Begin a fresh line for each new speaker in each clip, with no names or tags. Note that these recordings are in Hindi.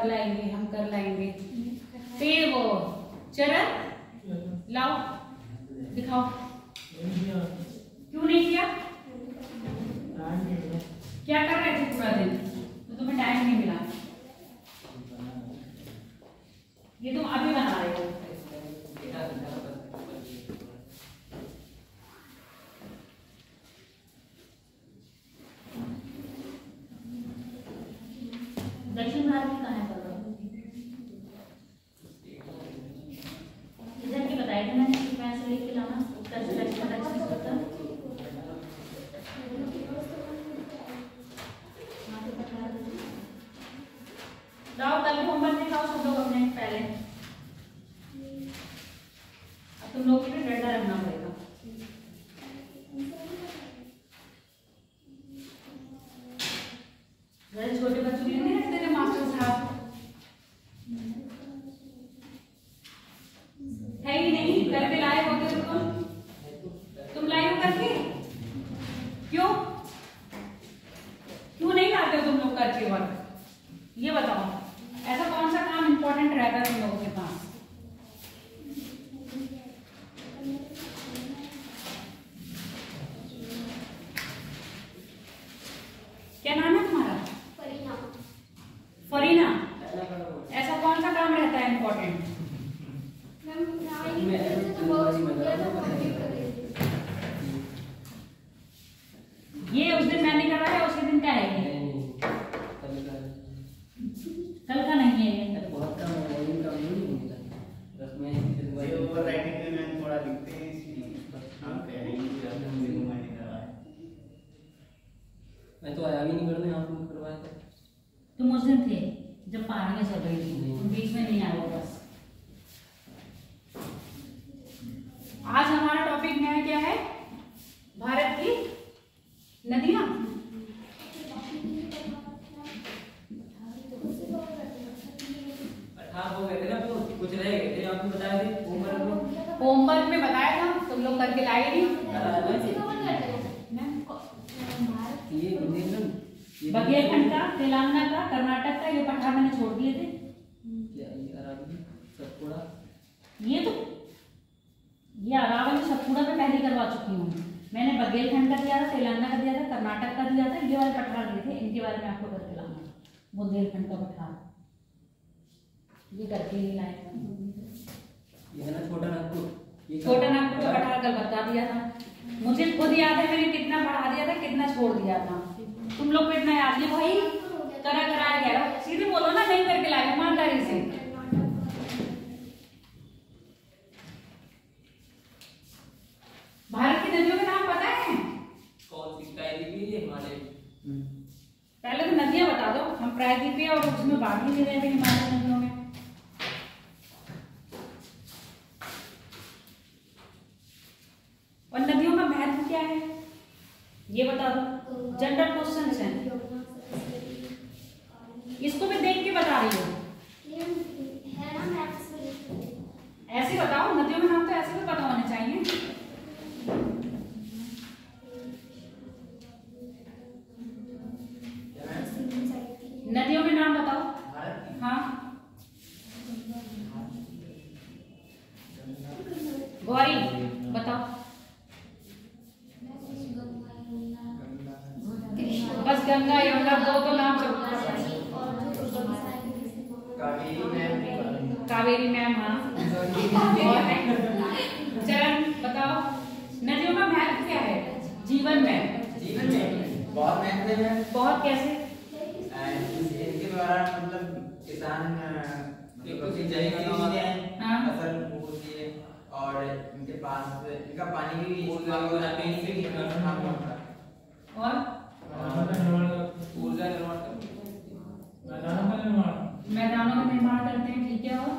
लाएंगे, हम कर लाएंगे। फिर वो चरण लाओ, दिखाओ। क्यों नहीं किया? क्या कर रहे थे पूरा दिन? तो तुम्हें टाइम नहीं मिला। ये तुम अभी बना रहे हो। दक्षिण भारत में कहाँ पर इधर की बताई थी मैंने, पैसे लेके लाना उत्तर से दक्षिण, दक्षिण से उत्तर। लाओ कल भी होमवर्क दिखाओ सब लोग अपने पहले। अब तुम लोग को डंडा रखना पड़ेगा। छोटे बच्चों के लिए नहीं रखते थे मास्टर साहब? है ही नहीं, करके लाए होते तो तुम लाए हो करके? क्यों क्यों नहीं लाते हो तुम लोग करके वर्क? ये बताओ, ऐसा कौन सा काम इंपॉर्टेंट रहता है तुम लोगों के पास? क्या नाम है तुम्हारा? फरीना। ऐसा कौन सा काम रहता है इम्पोर्टेंट? ये उस दिन मैंने करवाया, उसी दिन का है ये? कल का नहीं है ये।
बहुत कम है, बस मैं ओवर राइटिंग में मैंने थोड़ा लिखते हैं मैं तो आया भी नहीं करने, आप लोग करवाए थे।
तुम उस दिन थे जब पहाड़ियाँ चल रही थी, तुम बीच में नहीं आए हो बस। आज हमारा टॉपिक नया क्या है? भारत की नदियां।
हो गए थे ना, तो कुछ रह गए थे, आपने बताया थे
होमवर्क में बताया था, तुम लोग करके लाए नहीं। बघेलखंड का, तेलंगाना का, कर्नाटक का, ये पठार मैंने छोड़ दिए थे। ये तो ये अरावली सतपुड़ा में पहले करवा चुकी हूँ मैंने। बघेलखंड का दिया था, तेलंगाना का दिया था, कर्नाटक का दिया था, ये वाले पठार दिए थे, इनके बारे में आपको करके लाना। बुंदेलखंड का पठार ये करके ही लाए।
ये ना छोटा नागपुर,
छोटा नागपुर का पठार कल बता दिया था। मुझे खुद याद है मैंने कितना पढ़ा दिया था, कितना छोड़ दिया था। तुम लोग को इतना याद नहीं भाई? करा गया सीधे बोलो ना, नहीं करके लाए ईमानदारी से। भारत की नदियों के नाम पता है?
कौन सी? प्रायद्वीपीय, हिमालय।
पहले तो नदियां बता दो, हम प्रायद्वीपीय और उसमें बाकी नहीं रहे हिमालय नदियों में। और नदियों का महत्व क्या है ये बता दो। जनरल क्वेश्चन है, इसको मैं देख के बता रही हूँ। ऐसे बताओ, नदियों के नाम तो ऐसे भी पता होने चाहिए। नदियों के नाम बताओ। हाँ गौरी बताओ। बस गंगा यमुना दो तो नाम कावेरी मैम। हाँ चरण बताओ, नदियों का महत्व क्या है जीवन में?
जीवन में बहुत महत्व है।
बहुत कैसे?
इनके द्वारा मतलब किसान सिंचाई फसल होती है, और इनके पास इनका पानी भी ऊर्जा निर्माण
मैदानों का निर्माण करते हैं, ठीक है। और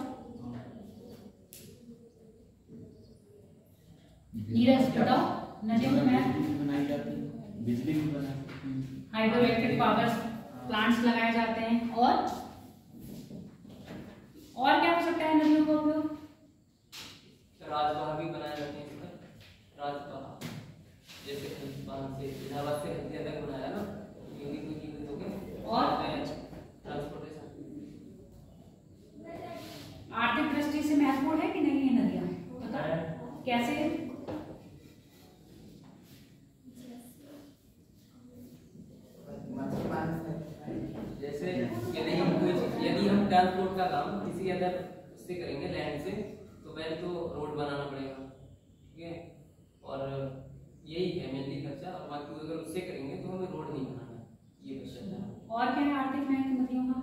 नीरज बताओ, नदियों में
बनाई जाती है, बिजली भी बनाती है,
हाइड्रो इलेक्ट्रिक पावर प्लांट्स लगाए जाते हैं। और क्या हो सकता है नदियों का उपयोग?
राजवाह भी बनाए जाते हैं। राजवाह जैसे इलाहाबाद से हल्दिया तक बनाया ना, ये भी कोई चीज हो गई।
और
ट्रांसपोर्टेशन ट्रांसपोर्ट का काम किसी अदर से करेंगे, लैंड से, तो पहले तो रोड बनाना पड़ेगा, ठीक है, और यही है मेनली खर्चा, और बाकी अगर उससे करेंगे तो हमें रोड नहीं बनाना, ये बचत है।
और क्या है आर्थिक महत्व नदियों का?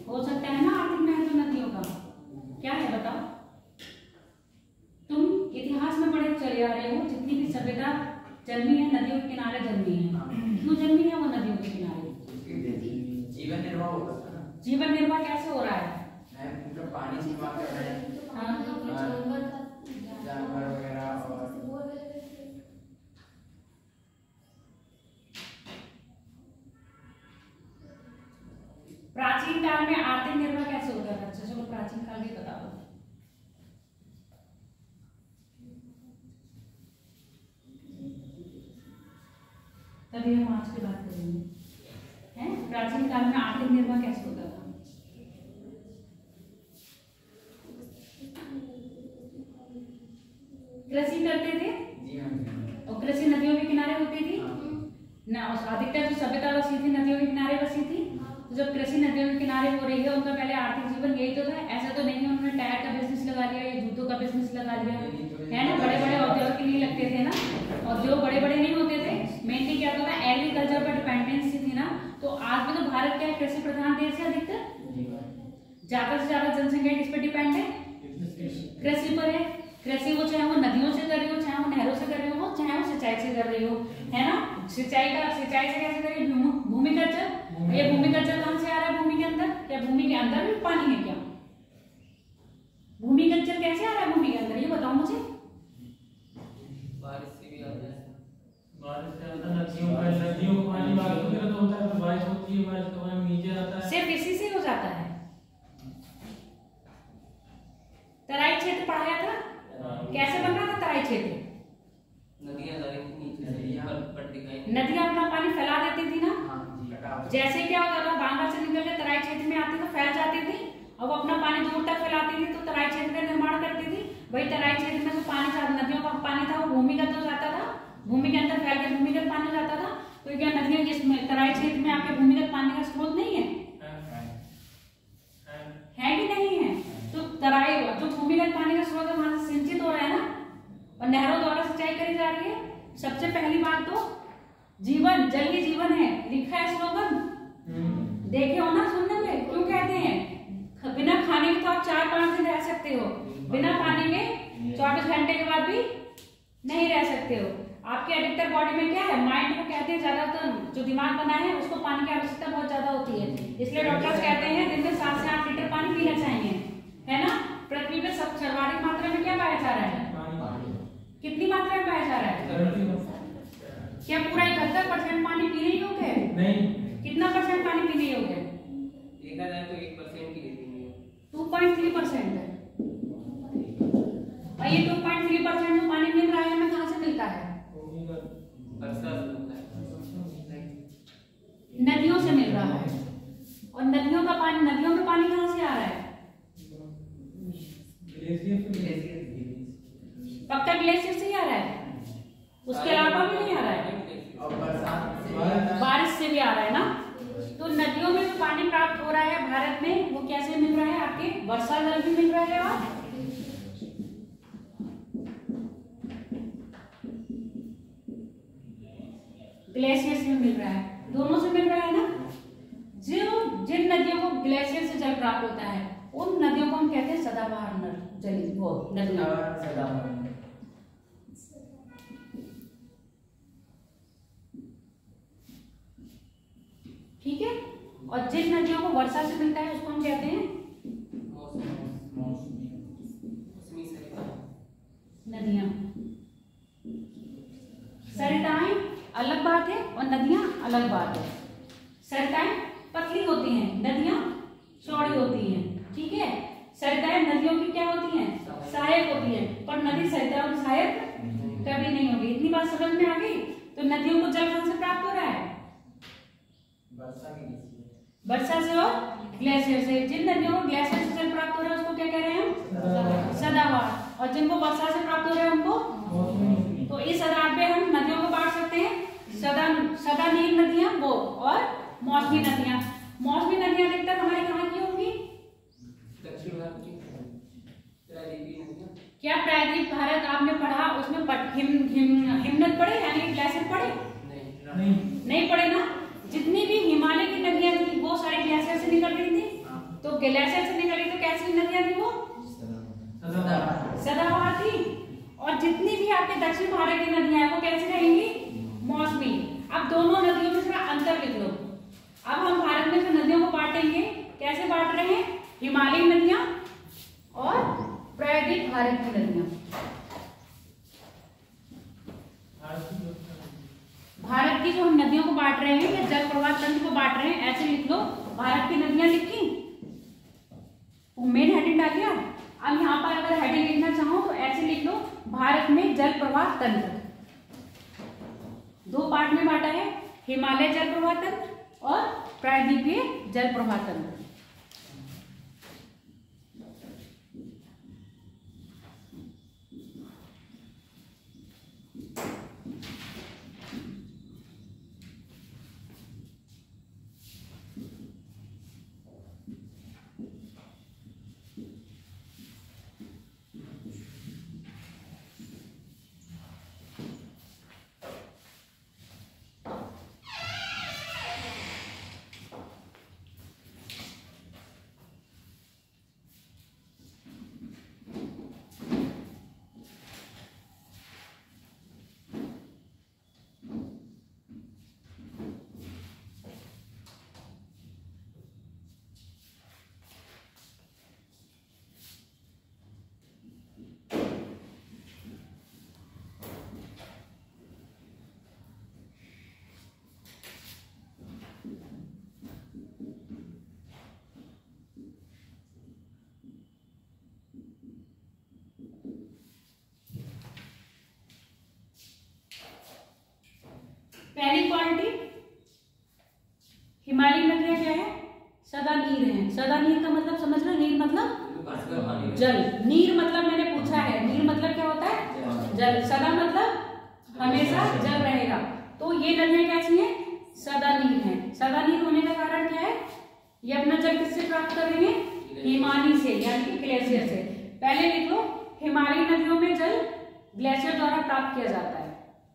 हो सकता है ना आर्थिक महत्व नदियों का, क्या है बताओ? तुम इतिहास में पढ़े चले आ रहे हो, जितनी भी सभ्यता जन्मी है नदियों के किनारे जन्मी है। क्यों जन्मी है वो नदियों के किनारे?
जीवन निर्वाह होता था ना।
जीवन निर्वाह कैसे हो रहा है?
पानी जमा कर रहे हैं, जानवर वगैरह, और
प्राचीन काल में आर्थिक निर्वाह कैसे होता था? अच्छा चलो प्राचीन काल भी बता दो। तभी हम आज की बात करेंगे, हैं? प्राचीन काल में आर्थिक निर्वाह कैसे होता था? कृषि करते थे, और कृषि नदियों के किनारे होती थी ना। अधिकतर जो सभ्यता बसी थी नदियों के किनारे बसी थी। तो जब कृषि नदियों के किनारे हो रही है, उनका पहले आर्थिक जीवन यही तो था। ऐसा तो नहीं है उन्होंने टायर का बिजनेस लगा लिया या जूतों का बिजनेस लगा लिया, है ना। बड़े बड़े उद्योग के लिए लगते थे ना, उद्योग बड़े बड़े नहीं होते थे। मेनली क्या होता था, एग्रीकल्चर पर डिपेंडेंसी थी ना। तो आज भी तो भारत क्या है, कृषि प्रधान देश है। अधिकतर ज्यादा से ज्यादा जनसंख्या किस पर डिपेंड है? कृषि पर है। कृषि वो चाहे वो नदियों से कर रही हो, चाहे वो नहरों से कर रही हो, चाहे वो सिंचाई से कर रही हो, है ना। सिंचाई से कैसे करिए? भूमिगत जल। ये भूमिगत जल कहां से आ रहा है? भूमि के अंदर। क्या भूमि के अंदर भी पानी है क्या? भूमिगत जल कैसे आ रहा है भूमि के अंदर, ये बताओ मुझे।
बारिश से भी आता है,
बारिश से आता है, नदियों को पानी बारिश वगैरह तो होता है, फिर बारिश होती है, बारिश का पानी नीचे आता है।
सिर्फ इसी से हो जाता है। तराई क्षेत्र पढ़ाया था, कैसे बन रहा था तराई क्षेत्र?
नदियां जा रही थी नीचे से, पट्टिकाएं,
नदियां अपना पानी फैला देती थी ना। जैसे क्या होता था, बांगर से निकल के तराई क्षेत्र में आती तो फैल जाती थी, और वो अपना पानी दूर तक फैलाती थी, तो तराई क्षेत्र का निर्माण करती थी। वही तराई क्षेत्र में जो पानी था, नदियों का पानी था, वो भूमिगत हो जाता था, भूमि के अंदर फैल के भूमिगत पानी हो जाता था। तो क्या नदियां जिस तराई क्षेत्र में आपके भूमिगत पानी का स्रोत नहीं है? है कि नहीं है? तो तराई जो भूमिगत पानी का स्रोत है वहां से सिंचित हो रहा है ना, और नहरों द्वारा सिंचाई करी जा रही है। सबसे पहली बात तो जीवन, जल ही जीवन है, लिखा है स्लोगन, देखे हो ना सुनने में। क्यों कहते हैं? बिना खाने के तो आप 4-5 दिन रह सकते हो, बिना पानी के 24 घंटे के बाद भी नहीं रह सकते हो। आपके अधिकतर बॉडी में क्या है, माइंड को कहते हैं ज्यादातर जो दिमाग बना है उसको पानी की आवश्यकता बहुत ज्यादा होती है। इसलिए डॉक्टर्स कहते हैं दिन में 7 से 8 लीटर पानी पीना चाहिए, है ना। पृथ्वी पे सब सर्वाधिक मात्रा में क्या पाया जा रहा है? कितनी मात्रा में पाया जा रहा है? क्या पूरा 71% पानी पीने योग्य है?
नहीं।
कितना परसेंट पानी पीने योग्य है?
देखा जाए तो 1% ही लेती है,
2.3% है। और ये 2.3% जो पानी मिल रहा है हमें कहाँ से मिलता है?
वर्षा से मिलता है,
नदियों से मिल रहा है। और नदियों का पानी, नदियों में पानी कहाँ से आ रहा है? पक्का ग्लेशियर से ही आ रहा है, उसके अलावा भी नहीं आ रहा है। बारिश से भी आ रहा है ना। तो नदियों में जो पानी प्राप्त हो रहा है भारत में, वो कैसे मिल रहा है? आपके वर्षा जल भी मिल रहा है और ग्लेशियर से मिल रहा है, दोनों से मिल रहा है ना। जिन नदियों को ग्लेशियर से जल प्राप्त होता है उन नदियों को हम कहते हैं सदाबहार जल, वो नदियां। ठीक है। और जिन नदियों को वर्षा से मिलता है उसको हम कहते हैं नदियां। सरिताएं अलग बात है और नदियां अलग बात है। सरिताएं पतली होती हैं, नदियां चौड़ी होती हैं, ठीक है। सरिताएं नदियों की क्या होती हैं? सहायक होती है, पर नदी सरिताओं की सहायक कभी नहीं होगी। इतनी बात समझ में आ गई। तो नदियों को जल कहां से प्राप्त हो रहा है? वर्षा से और ग्लेशियर से। जिन नदियों को ग्लेशियर से जल प्राप्त हो रहा है उसको क्या कह रहे हैं हम? सदाबहार। और जिनको वर्षा से प्राप्त हो रहा है उनको, तो इस आधार पे हम सदा नीर नदियां वो, और मौसमी नदियां। मौसमी नदियां अधिकतर हमारे कहाँ की होंगी?
दक्षिण भारत की प्रायद्वीपीय नदियां।
क्या प्रायद्वीप भारत आपने पढ़ा उसमें हिमनद पढ़े यानी ग्लेशियर पढ़े?
नहीं।
नहीं पढ़े ना। जितनी भी हिमालय की नदियां थी वो सारी ग्लेशियर से निकल रही थी। तो ग्लेशियर से निकली तो कैसी नदियां थी वो? सदाबहार थी। और जितनी भी आपके दक्षिण भारत की नदियां हैं वो कैसी रहेंगी? मौसमी। अब दोनों नदियों में थोड़ा अंतर लिख लो। अब हम भारत में जो नदियों को बांटेंगे, कैसे बांट रहे हैं? हिमालयी नदियां और प्रायद्वीप भारत की नदियां। भारत की जो हम नदियों को बांट रहे हैं या जल प्रवाह तंत्र को बांट रहे हैं, ऐसे लिख लो। भारत की नदियां लिखी, मेन हेडिंग डाल दिया। अब यहाँ पर अगर हेडिंग लिखना चाहो तो ऐसे लिख लो, भारत में जल प्रवाह तंत्र। दो पार्ट में बांटा है, हिमालय जल प्रवाह तंत्र और प्रायद्वीपीय जल प्रवाह तंत्र। पहली क्वालिटी, हिमालयी नदियां क्या है? सदा नीर है। सदा नीर का मतलब समझ लो, नीर मतलब जल, नीर मतलब मैंने पूछा है, नीर मतलब क्या होता है? जल। सदा मतलब हमेशा जल रहेगा। तो ये नदियां कैसी हैं? सदा नीर है। सदा नीर होने का कारण क्या है? ये अपना जल किससे प्राप्त कर रही है? हिमानी से, यानी कि ग्लेशियर से। पहले लिख लो, हिमालयी नदियों में जल ग्लेशियर द्वारा प्राप्त किया जाता है।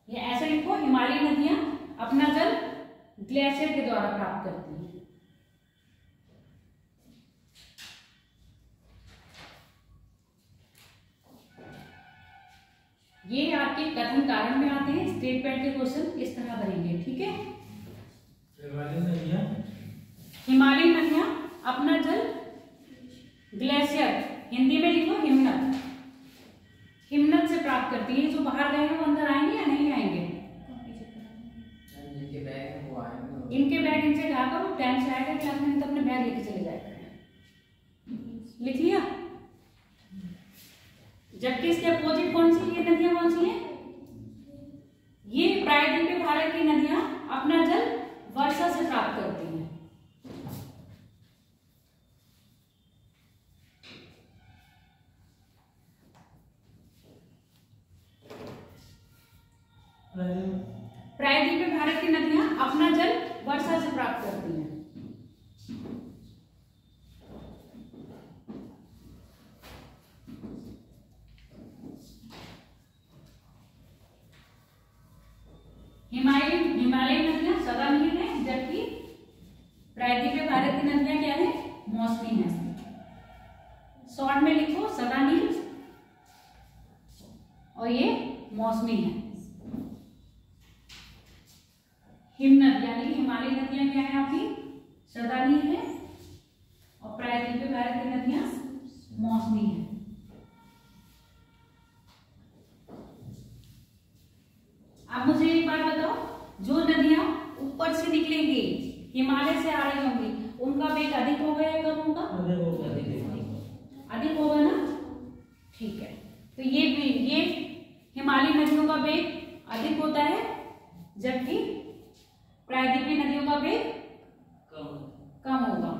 ये ऐसे लिखो, हिमालयी नदियां अपना जल ग्लेशियर के द्वारा प्राप्त करती हैं। ये आपके कथन कारण में आते हैं। स्टेटमेंट के क्वेश्चन इस तरह बनेंगे, ठीक है? हिमालयी नदियां अपना जल ग्लेशियर, हिंदी में लिखो हिमनद, हिमनद से प्राप्त करती है। जो बाहर गए हैं वो अंदर आएंगे या नहीं आएंगे? इनके बैग इनसे कहा करो, टाइम से आएगा क्लास में तो अपने बैग लेके चले जाएगा। लिख लिया? जबकि इसके अपोजिट कौन सी ये नदियां कौन सी हैं? ये प्रायद्वीपीय भारत की नदियां अपना जल वर्षा से प्राप्त करती हैं। प्रायद्वीपीय भारत की नदियां अपना जल वर्षा से प्राप्त करती हैं। हिमालयी नदियां सदा नीर है, जबकि प्रायद्वीपीय भारत की नदियां क्या है? मौसमी है। शॉर्ट में लिखो, सदा नीर और ये मौसमी है। हिमनद यानी हिमालयी नदियां क्या है आपकी? सदा नीर है, और प्रायद्वीपीय भारत की नदियां मौसमी है। अब मुझे एक बात बताओ, जो नदियां ऊपर से निकलेंगी, हिमालय से आ रही होंगी, उनका वेग अधिक होगा या कम होगा? अधिक होगा ना? ठीक है। तो ये हिमालयी नदियों का वेग अधिक होता है, जबकि प्रायद्वीपीय नदियों का वेग कम होगा।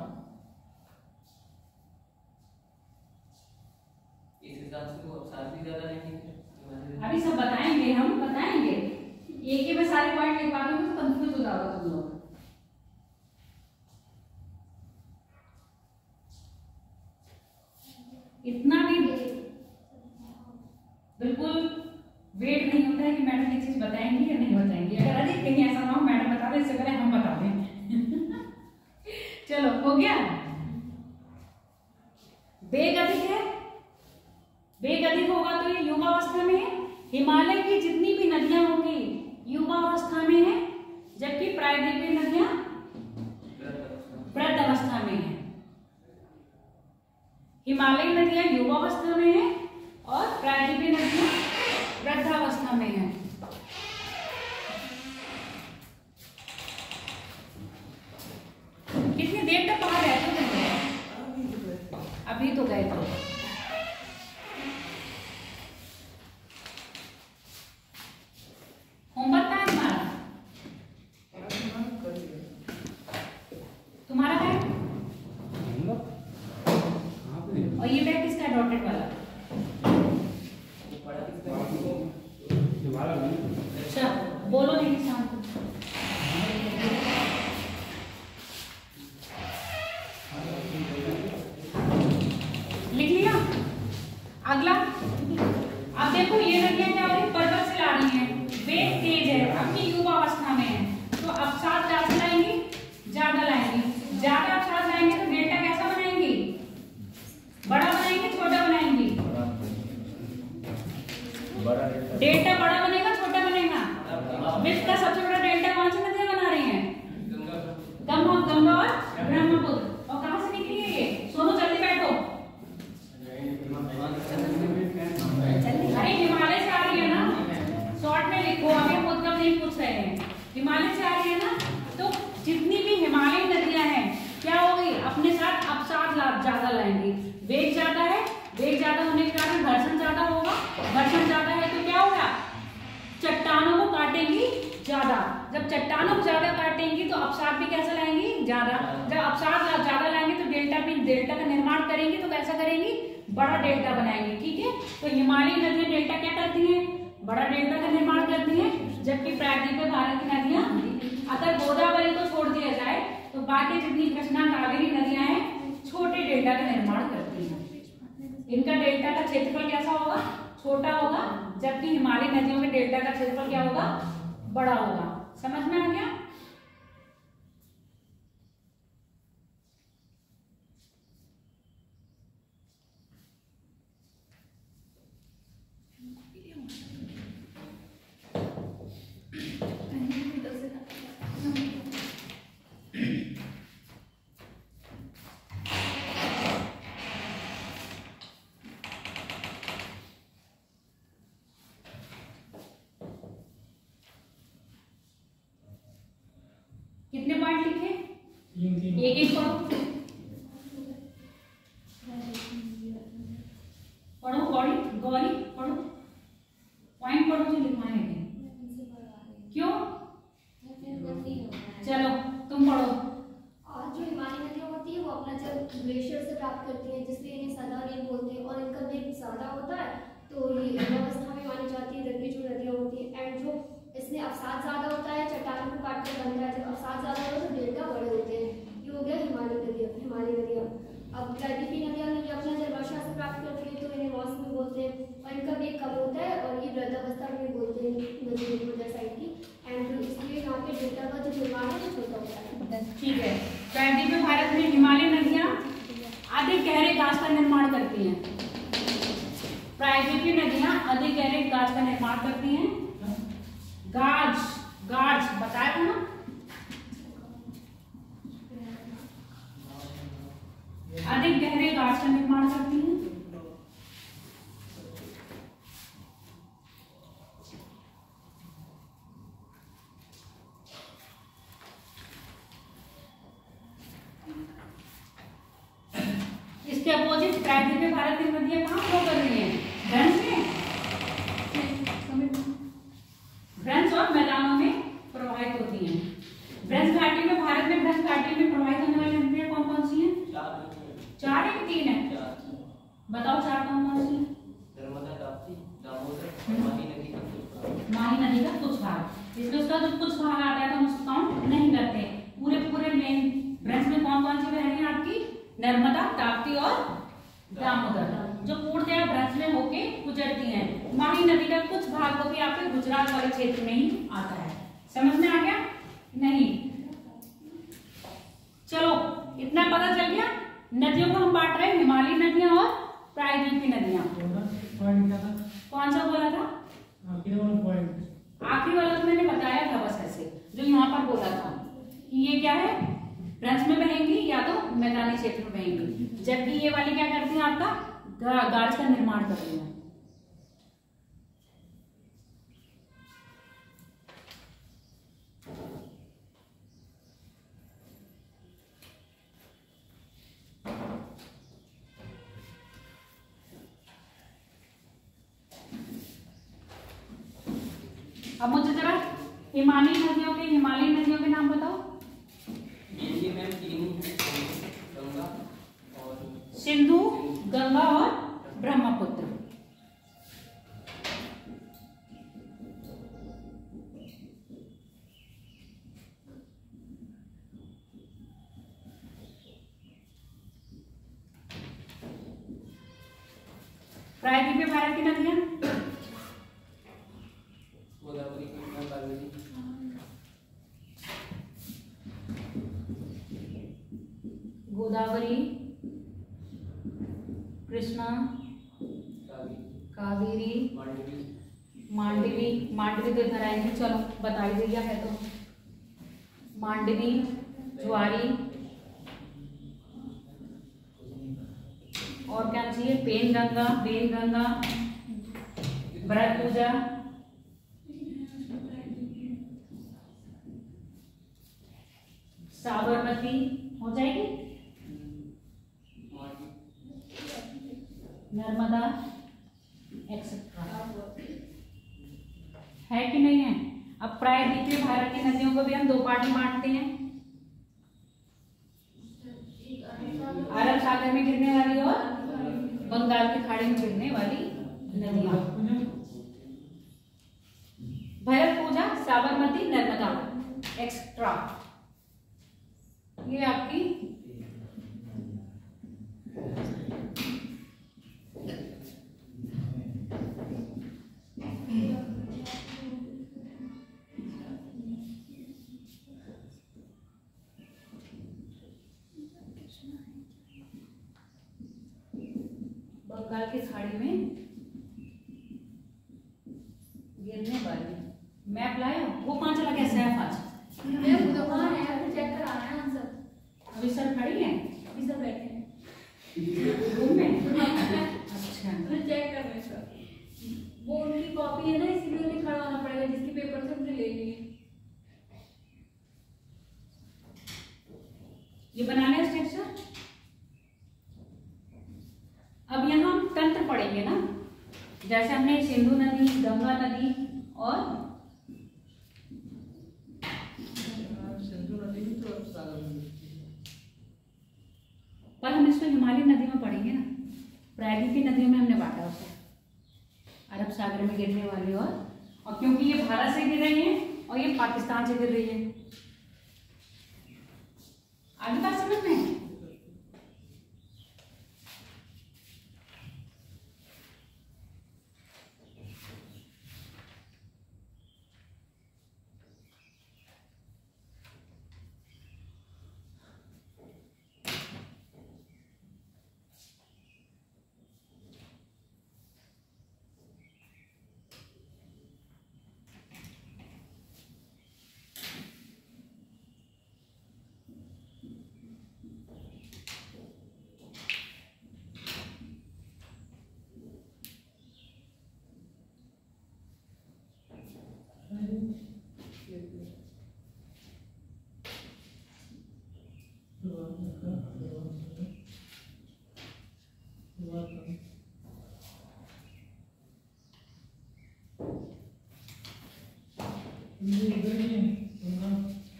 इस हिसाब से वो साथ भी ज्यादा नहीं,
अभी सब बताएंगे, हम बताएंगे। एक ही में सारे पॉइंट लिखवा दूंगी तो कंफ्यूज हो जाओगे तुम लोग। इतना भी बिल्कुल वेट नहीं होता है कि मैडम ये चीज बताएंगी या नहीं बताएंगी। अगर अधिक कहीं ऐसा ना हो मैडम बता दें, इससे पहले हम बता दें। चलो हो गया। वेग अधिक है, वेग अधिक होगा तो ये युवावस्था में है। हिमालय की जितनी भी नदियां होंगी युवावस्था में है, जबकि प्रायद्वीपीय नदियां वृद्ध अवस्था में है। हिमालयी नदियां युवावस्था में है और प्रायद्वीपीय नदियां वृद्धावस्था में है। कितनी देर तक बाहर रहते थे? अभी तो गए थे। होमवर्क का है तुम्हारा है? और ये बैग किसका है डॉटेड वाला? अच्छा बोलो नहीं शांत। लिख लिया? अगला अब देखो ये नदियां क्या हो रही, पर्वत से ला रही हैं, वेग तेज है, अपनी युवावस्था में है, तो अवसाद ज्यादा लाएंगी, ज्यादा लाएंगी। ज्यादा अवसाद लाएंगे तो डेल्टा कैसा बनाएंगी? बड़ा बनाएंगे छोटा बनाएंगी? डेल्टा बड़ा बनेगा छोटा बनेगा? विश्व का सबसे बड़ा डेल्टा कौन सी नदियां बना रही हैं? गंगा और ब्रह्मपुत्र। और कहां से निकली है ये? सोनो जल्दी बैठो। अरे हिमालय से आ रही है ना, शॉर्ट में लिखो, अभी हम उतना नहीं पूछ रहे हैं। हिमालय से आ रही है ना, तो जितनी भी हिमालयी नदियां हैं क्या होगी, अपने साथ अवसाद ज्यादा लाएंगी। वेग ज्यादा है, वेग ज्यादा होने के कारण घर्षण ज्यादा होगा, घर्षण ज्यादा है तो क्या होगा, चट्टानों को काटेंगी ज्यादा। जब चट्टानों को ज्यादा काटेंगी तो अवसाद भी कैसा लाएंगी? ज्यादा। जब अवसाद ज्यादा लाएंगे तो डेल्टा का निर्माण करेंगी, तो कैसा करेंगी? बड़ा डेल्टा बनाएंगे। ठीक है, तो हिमालयी नदियां डेल्टा क्या करती हैं? बड़ा डेल्टा का निर्माण करती हैं, जबकि प्रायद्वीपीय भारत की नदियां, अगर गोदावरी को छोड़ दिया जाए तो बाकी जितनी कृष्णा कावेरी नदियां हैं छोटे डेल्टा का निर्माण करती हैं। इनका डेल्टा का क्षेत्रफल कैसा होगा? छोटा होगा, जबकि हिमालयी नदियों के डेल्टा का क्षेत्रफल क्या होगा? बड़ा होगा। समझ में आ गया? कितने पॉइंट लिखे? एक एक पढ़ो, गौरी गौरी पढ़ो, पॉइंट पढ़ो जो लिखवाए हैं। क्यों? चलो तुम पढ़ो।
और जो हिमालयी नदियाँ होती है वो अपना जल ग्लेशियर से प्राप्त करती हैं, जिसलिए इन्हें सदा रेन बोलते हैं। और इनका वेग ज्यादा होता है तो ये युवावस्था में मानी जाती है, जबकि जो नदियाँ होती है एंड जो इसमें अवसाद ज्यादा होता है, चट्टानों को काट कर बनता है। जब अवसाद ज्यादा होता है तो डेल्टा बड़े होते हैं। ये हो गया हिमालयी नदियाँ। अब प्रायद्वीपीय नदियाँ ये अपना जल वर्षा से प्राप्त करती है, तो इन्हें मौसमी बोलते हैं। और इनका वेग कम होता है और ये वृद्धावस्था में बोलते हैं नदी साइड की, एंड इसलिए यहाँ पे डेल्टा का जो निर्माण है वो छोटा होता है।
ठीक है, प्रायद्वीपीय भारत में हिमालयी नदियाँ अधिक गहरे गाज का निर्माण करती हैं। प्रायद्वीपीय नदियाँ अधिक गहरे गाज का निर्माण करती हैं। गाज बताया था ना, अधिक गहरे गाज का निर्माण करती हैं। इसके अपोजिट प्रायद्वीपीय भारत की नदियां कहाँ फ्लो कर रही हैं? भ्रंश में, भ्रंश और मैदानों में प्रवाहित होती हैं। भ्रंश घाटी में, भारत में भ्रंश घाटी में प्रवाहित होने वाली नदियां कौन कौन सी हैं? 4 है कि 3 है? बताओ 4 कौन कौन सी हैं?
नर्मदा, ताप्ती, दामोदर, माही नदी का कुछ भाग।
माही नदी का कुछ भाग। इसलिए उसका जो कुछ भाग आता है तो हम उसको काउंट नहीं करते। पूरे पूरे मेन ब्रांच में कौन कौन सी बह रही है आपकी? नर्मदा, ताप्ती और दामोदर, जो पूर्णतया ब्रांच में होके गुजरती हैं। माही नदी का कुछ भाग को भी आपके गुजरात वाले क्षेत्र में ही आता है। समझ में आ गया? नहीं? चलो इतना पता चल गया। नदियों को हम बांट रहे हैं हिमालयी नदियां और प्रायद्वीपीय नदियां।
पॉइंट क्या था?
कौन सा बोला था?
आखिरी वाला पॉइंट।
आखिरी वाला तो मैंने बताया था बस ऐसे, जो यहाँ पर बोला था कि ये क्या है, ब्रज में बहेंगी या तो मैदानी क्षेत्र में बहेंगी, जबकि ये वाली क्या करती है आपका गाज का निर्माण कर रही है। अब मुझे जरा हिमालयी नदियों के नाम बताओ।
ये मैम तीन ही हैं, गंगा और
सिंधु, गंगा और ब्रह्मपुत्र। प्रायद्वीपीय भारत की नदियां
गोदावरी, कृष्णा, कावेरी,
गोदावरी, कृष्णा, कावेरी, मांडवी तो इधर आएंगे। चलो बता ही दिया है तो मांडवी, ज्वारी और क्या चाहिए? बेनगंगा, भरतपुजा, साबरमती हो जाएगी, नर्मदा एक्सेट्रा। है कि नहीं है? अब प्रायद्वीपीय भारत की नदियों को भी हम दो पार्ट में बांटते हैं, अरब सागर में गिरने वाली और बंगाल की खाड़ी में गिरने वाली नदियां। भरतपुजा, साबरमती, नर्मदा एक्स्ट्रा, ये आपकी बंगाल की खाड़ी में गिरने वाली। मैप लाया? वो कहाँ चला गया सैफ आज?
चेक कराना है आंसर।
अभी सर खड़ी है,
अभी सब बैठे हैं
रूम में। अच्छा,
चेक कर रहे सर। वो उनकी कॉपी है ना, इसीलिए उन्हें खड़ा होना पड़ेगा, जिसके पेपर से उन्हें ले लिए।
ये बना लिया स्ट्रक्चर। अब यहाँ हम तंत्र पढ़ेंगे ना, जैसे हमने सिंधु नदी, गंगा नदी और पर हम इसको हिमालयी नदी में पढ़ेंगे ना। प्रायद्वीपीय नदियों में हमने बांटा उसे, अरब सागर में गिरने वाली और क्योंकि ये भारत से गिर रही है और ये पाकिस्तान से गिर रही है। आगे बात समझ में?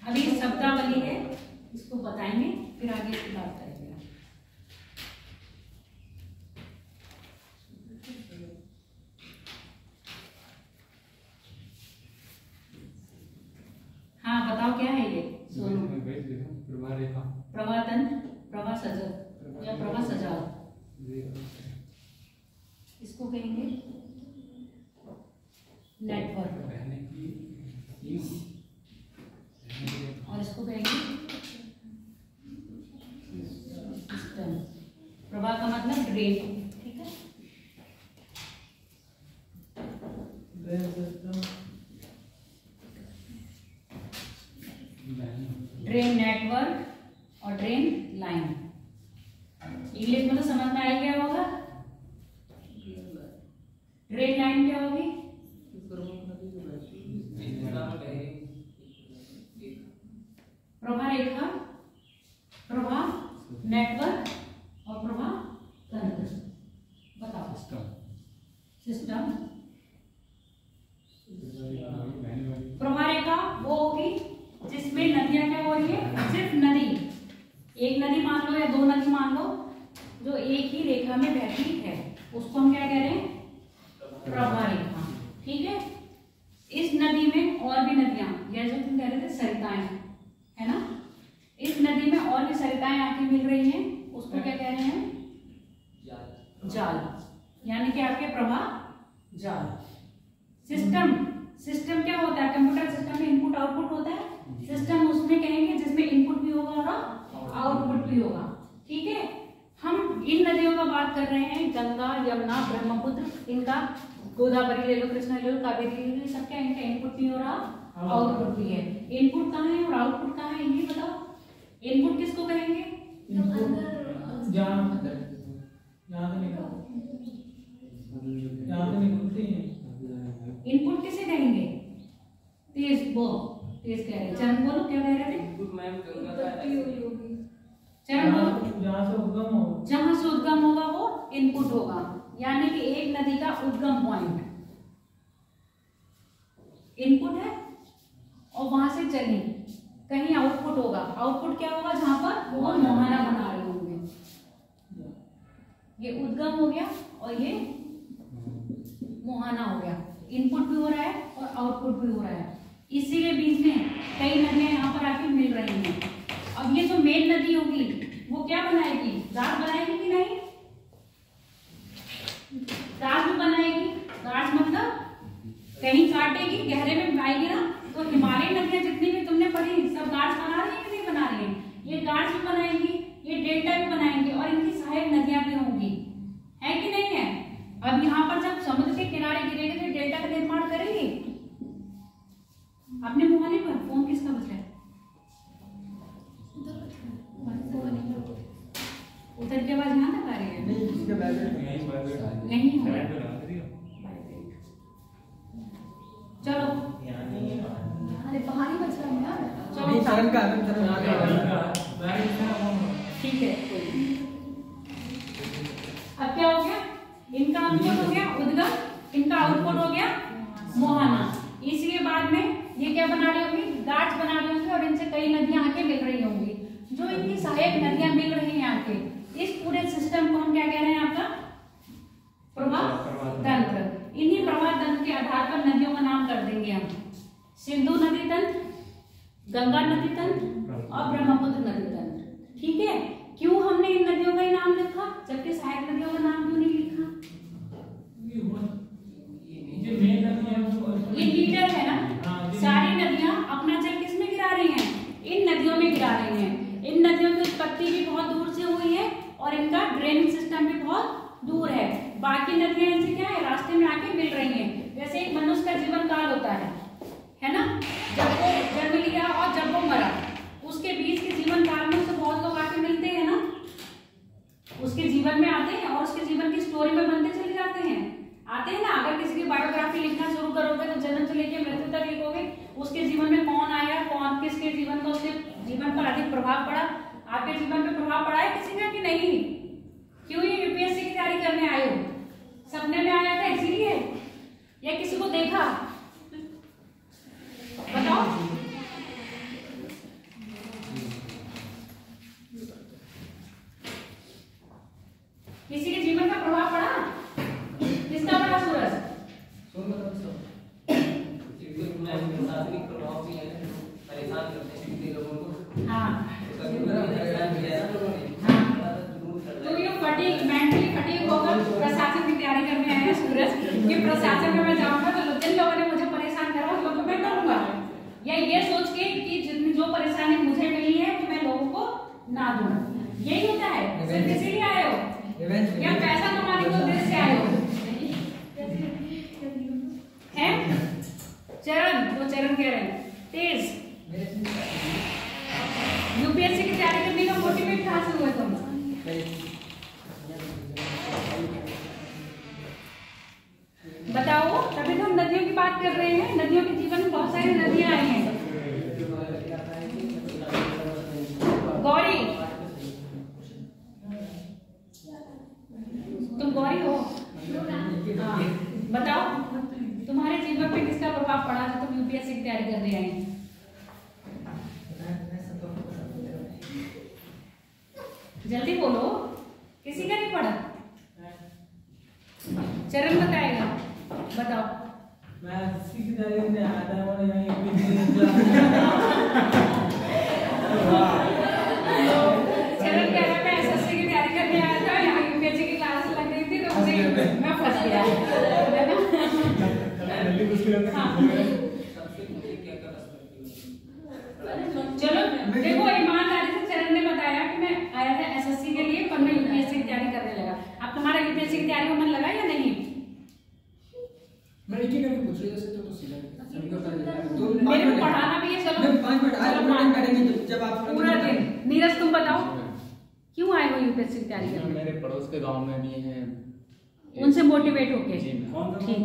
अभी शब्दावली है, इसको बताएंगे फिर आगे की बात करेंगे। गया है ये सोनू।
प्रभा रेखा,
प्रभा तंत्र, प्रभा सजल या प्रभा सजाव, इसको कहेंगे नेटवर्क, और इसको कहेंगे सिस्टम। प्रभा का मतलब ड्रेन, ठीक है। ड्रेन नेटवर्क और ड्रेन लाइन, इंग्लिश में तो समझ में आ गया होगा। ड्रेन लाइन क्या होगी? प्रभा रेखा, प्रभा नेटवर्क और प्रभा तंत्र। बताओ सिस्टम। प्रभा रेखा वो होगी जिसमें नदियां क्या हो रही है, सिर्फ नदी, एक नदी मान लो या दो नदी मान लो, जो एक ही रेखा में बहती है, उसको हम क्या कह रहे हैं? प्रभा रेखा, ठीक है। इस नदी में और भी नदियां, जैसे तुम कह रहे थे सरिताएं, है ना, इस नदी में और भी सरिताएं आके मिल रही हैं, उसको क्या कह रहे हैं? जाल, यानी कि आपके प्रभा जाल। सिस्टम, सिस्टम क्या होता है? कंप्यूटर सिस्टम में इनपुट आउटपुट होता है। सिस्टम उसमें कहेंगे जिसमें इनपुट भी होगा और आउटपुट भी होगा, ठीक है। हम इन नदियों का बात कर रहे हैं, गंगा, यमुना, ब्रह्मपुत्र, इनका गोदावरी ले लो, कृष्णा ले लो, कावेरी ले लो, सब क्या इनका इनपुट भी हो रहा, आउटपुट भी है। इनपुट कहाँ है और आउटपुट कहाँ है, ये बताओ। इनपुट किसको कहेंगे? इनपुट किसे कहेंगे? तेज, वो तेज कह रहे, चरण बोलो, क्या कह रहे थे? चरण बोलो। जहां से उद्गम होगा वो इनपुट होगा, यानी कि एक नदी का उद्गम पॉइंट इनपुट है, और वहां से चली कहीं आउटपुट होगा। आउटपुट क्या होगा? जहां पर वो मोहना बना रहे होंगे। ये उद्गम हो गया और ये मोहना हो गया। इनपुट भी हो रहा है और आउटपुट भी हो रहा है, इसीलिए बीच में कई नदियां यहाँ पर आके मिल रही हैं। अब ये जो मेन नदी होगी वो क्या बनाएगी? गाढ़ बनाएगी कि नहीं? गाढ़ भी बनाएगी। गाढ़ मतलब कहीं काटेगी, गहरे में आएगी ना, तो हिमालयी नदियां जितनी भी तुमने पढ़ी सब गाढ़ बना रही है कि नहीं बना रही है? ये गाढ़ भी बनाएंगी, ये डेल्टा भी बनाएंगी, और इनकी सहायक नदियां भी होंगी, है कि नहीं है? अब यहाँ पर जब समुद्र के किनारे गिरेगी तो डेल्टा का निर्माण करेगी। अपने मुहाने पर फोन किसका बज रहा है? उधर की आवाज यहाँ तक आ रही है? नहीं हो रहा। चलो,
अरे बाहर ही बच रहा है यार।
चलो
शरण का आनंद
ठीक है। अब क्या हो गया? इनका इनपुट हो गया उद्गम, इनका आउटपुट हो गया मोहना। इसके बाद में ये क्या बना रही होंगी? गाठ बना रही होंगी, और इनसे कई नदियां आके मिल रही होंगी। जो इनकी सहायक नदियां मिल रही हैं आके, इस पूरे सिस्टम को हम क्या कह रहे हैं? आपका प्रवाह तंत्र। इन्हीं प्रवाह तंत्र के आधार पर नदियों का नाम कर देंगे हम। सिंधु नदी तंत्र, गंगा नदी तंत्र और ब्रह्मपुत्र नदी तंत्र, ठीक है। क्यों हमने इन नदियों का ही नाम लिखा, जबकि सहायक नदियों का नाम क्यों नहीं लिखा? ये लीडर है ना, सारी नदियां अपना जल किसमें गिरा रही हैं? इन नदियों में गिरा रही हैं। इन नदियों की उत्पत्ति भी बहुत दूर से हुई है और इनका ड्रेनिंग सिस्टम भी बहुत दूर है। बाकी नदियां इनसे क्या है? रास्ते में आके मिल रही हैं। जैसे एक मनुष्य का जीवन काल होता है ना, जब वो जन्म लिया और जब वो मरा, उसके बीच के जीवन काल में तो बहुत लोग आके मिलते हैं ना, उसके जीवन में आते हैं और उसके जीवन की स्टोरी में बनते चले जाते हैं, आते हैं ना। अगर किसी की बायोग्राफी लिखना शुरू करोगे तो जन्म से लेकर मृत्यु तक लिखोगे, उसके जीवन में कौन आया, कौन किसके जीवन का उसके जीवन पर अधिक प्रभाव पड़ा। आपके जीवन में प्रभाव पड़ा है किसी का कि नहीं? क्यों ये यूपीएससी की तैयारी करने आए हो? सपने में आया था इसीलिए, या किसी को देखा? बताओ। किसी के जीवन का प्रभाव पड़ा? किसका पड़ा? सूरज?
परेशान करते हैं कितने लोगों को।
हाँ
तो कभी परेशान किया है ना लोगों ने,
हाँ।
जरूर करना
तो
है।
ये फटीग मेंटली फटीग होकर प्रशासन की तैयारी करने आए हैं सूरज कि प्रशासन में मैं जाऊंगा तो जिन लोगों ने मुझे परेशान करा उन लोगों को मैं करूंगा, या ये सोच के कि जितनी जो परेशानी मुझे मिली है वो मैं लोगों को ना दूं। यही होता है, सिर्फ इसीलिए आए हो या पैसा कमाने के उद्देश्य से आए हो? हैं चरण, वो चरण कह रहे हैं तेज यूपीएससी की तैयारी करने का मोटिवेट कहाँ से हुआ तुम? बताओ, तभी तो हम नदियों की बात कर रहे हैं। नदियों के जीवन में बहुत सारी नदियां आई हैं। गौरी, तुम गौरी हो? हाँ, बताओ तुम्हारे जीवन पे किसका प्रभाव पड़ा जो तुम यूपीएससी की तैयारी करने आई? जल्दी बोलो, किसी का नहीं पड़ा? चरण बताएगा, बताओ।
मैं सीख रही थी आधा और यहीं
चरण कह रहा मैं एसएससी की तैयारी करने आया था, यहाँ यूपीएससी की क्लास लग रही थी तो मुझे मैं फंस गया, है ना? हाँ।
सबसे मुझे क्या कर सकती हूँ?
चलो देखो, ईमानदारी से चरण ने बताया कि मैं आया था एसएससी के लिए पर मैं यूपीएससी की तैयारी करने लगा। अब तुम्हारा यूपीएससी की तैयारी में मन लगा या नहीं?
मैं एक ही करके पूछ रही हूं, तो सीधा सभी को कर देगा। तो
मेरे को पढ़ाना भी है। चलो
मैं 5 मिनट आज पूरा दिन करेंगे जब आप
पूरा दिन। नीरज तुम बताओ क्यों आए हो यूपीएससी की तैयारी करने?
मेरे पड़ोस के गांव में भी हैं,
उनसे मोटिवेट होके।
जी मैम।
ठीक।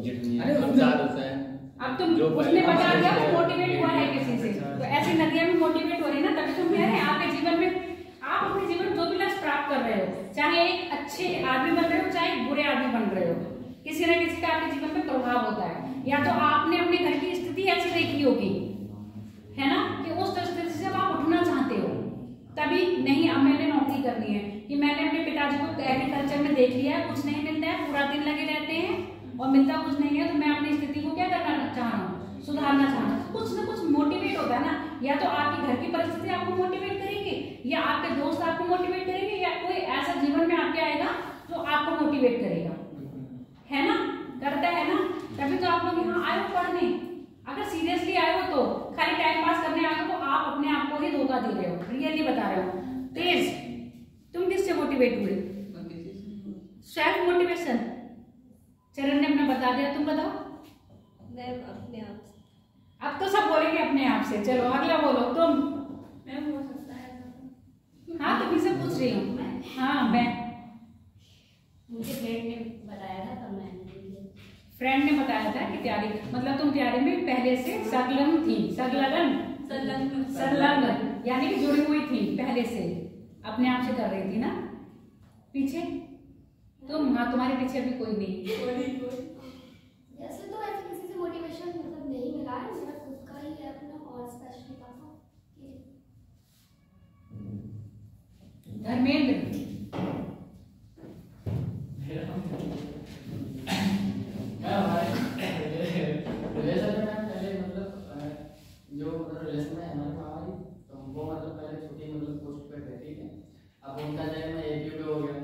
जितनी
अरे
अमजाद हुसैन,
अब तुम
जो
उसने
पहले
बता दिया वो
से-
मोटिवेट हुआ है किसी से, तो ऐसी नदियां भी मोटिवेट हो रही है ना, तभी तुम कह रहे हैं आपके जीवन में आप अपने जीवन में जो भी लक्ष्य प्राप्त कर रहे हो, चाहे एक अच्छे आदमी बन रहे हो चाहे एक बुरे आदमी बन रहे हो, किसी न किसी का आपके जीवन में प्रभाव होता है। या तो आपने अपने घर की स्थिति ऐसी देखी होगी, है ना, कि उस स्थिति से आप उठना चाहते हो, तभी नहीं अब मैंने नौकरी करनी है, कि मैंने अपने पिताजी को एग्रीकल्चर में देख लिया है, कुछ नहीं मिलता है, पूरा दिन लगे रहते हैं और मिलता कुछ नहीं है, तो मैं अपनी स्थिति को क्या करना चाह रहा हूँ, सुधारना चाह रहा हूँ। कुछ ना कुछ मोटिवेट होता है ना, या तो आपकी घर की परिस्थिति आपको मोटिवेट करेगी, या आपके दोस्त आपको मोटिवेट करेंगे, या कोई ऐसा जीवन में आपके आएगा जो आपको मोटिवेट करेगा, है ना, करता है ना, तभी तो आप लोग यहाँ आए हो पढ़ने। अगर सीरियसली आए हो तो खाली टाइम पास करने आए हो तो आप अपने आप को ही धोखा दे रहे हो, रियली बता रहे हो। तेज, तुम किससे मोटिवेट हुए? Self motivation. चरण ने अपना बता दिया, तुम बताओ।
मैं अपने आप से।
अब तो सब बोलेंगे अपने आप से, चलो अगला बोलो तुम।
मैं हो सकता है।
हाँ तुम्ही से पूछ रही हूँ। हाँ मैं,
मुझे फ्रेंड ने बताया था तब मैंने लिया।
फ्रेंड ने बताया था कि तैयारी, मतलब तुम तैयारी में पहले से संलग्न थी, संलग्न यानी कि जुड़ी हुई थी, पहले से अपने आप से कर रही थी ना। पीछे तुम, हाँ तुम्हारे पीछे अभी कोई नहीं।
वैसे तो ऐसे किसी से मोटिवेशन मतलब नहीं मिला है, मेरा खुद का ही है अपना, और स्पेशली पापा कि
धर्मेंद्र,
मैं हमारे रिलेशन में पहले मतलब जो रिलेशन में हमारे हमारी तो वो मतलब पहले छोटी मतलब पोस्ट पे थे, ठीक है। अब उनका जगह मैं एपीयू पे हो गया,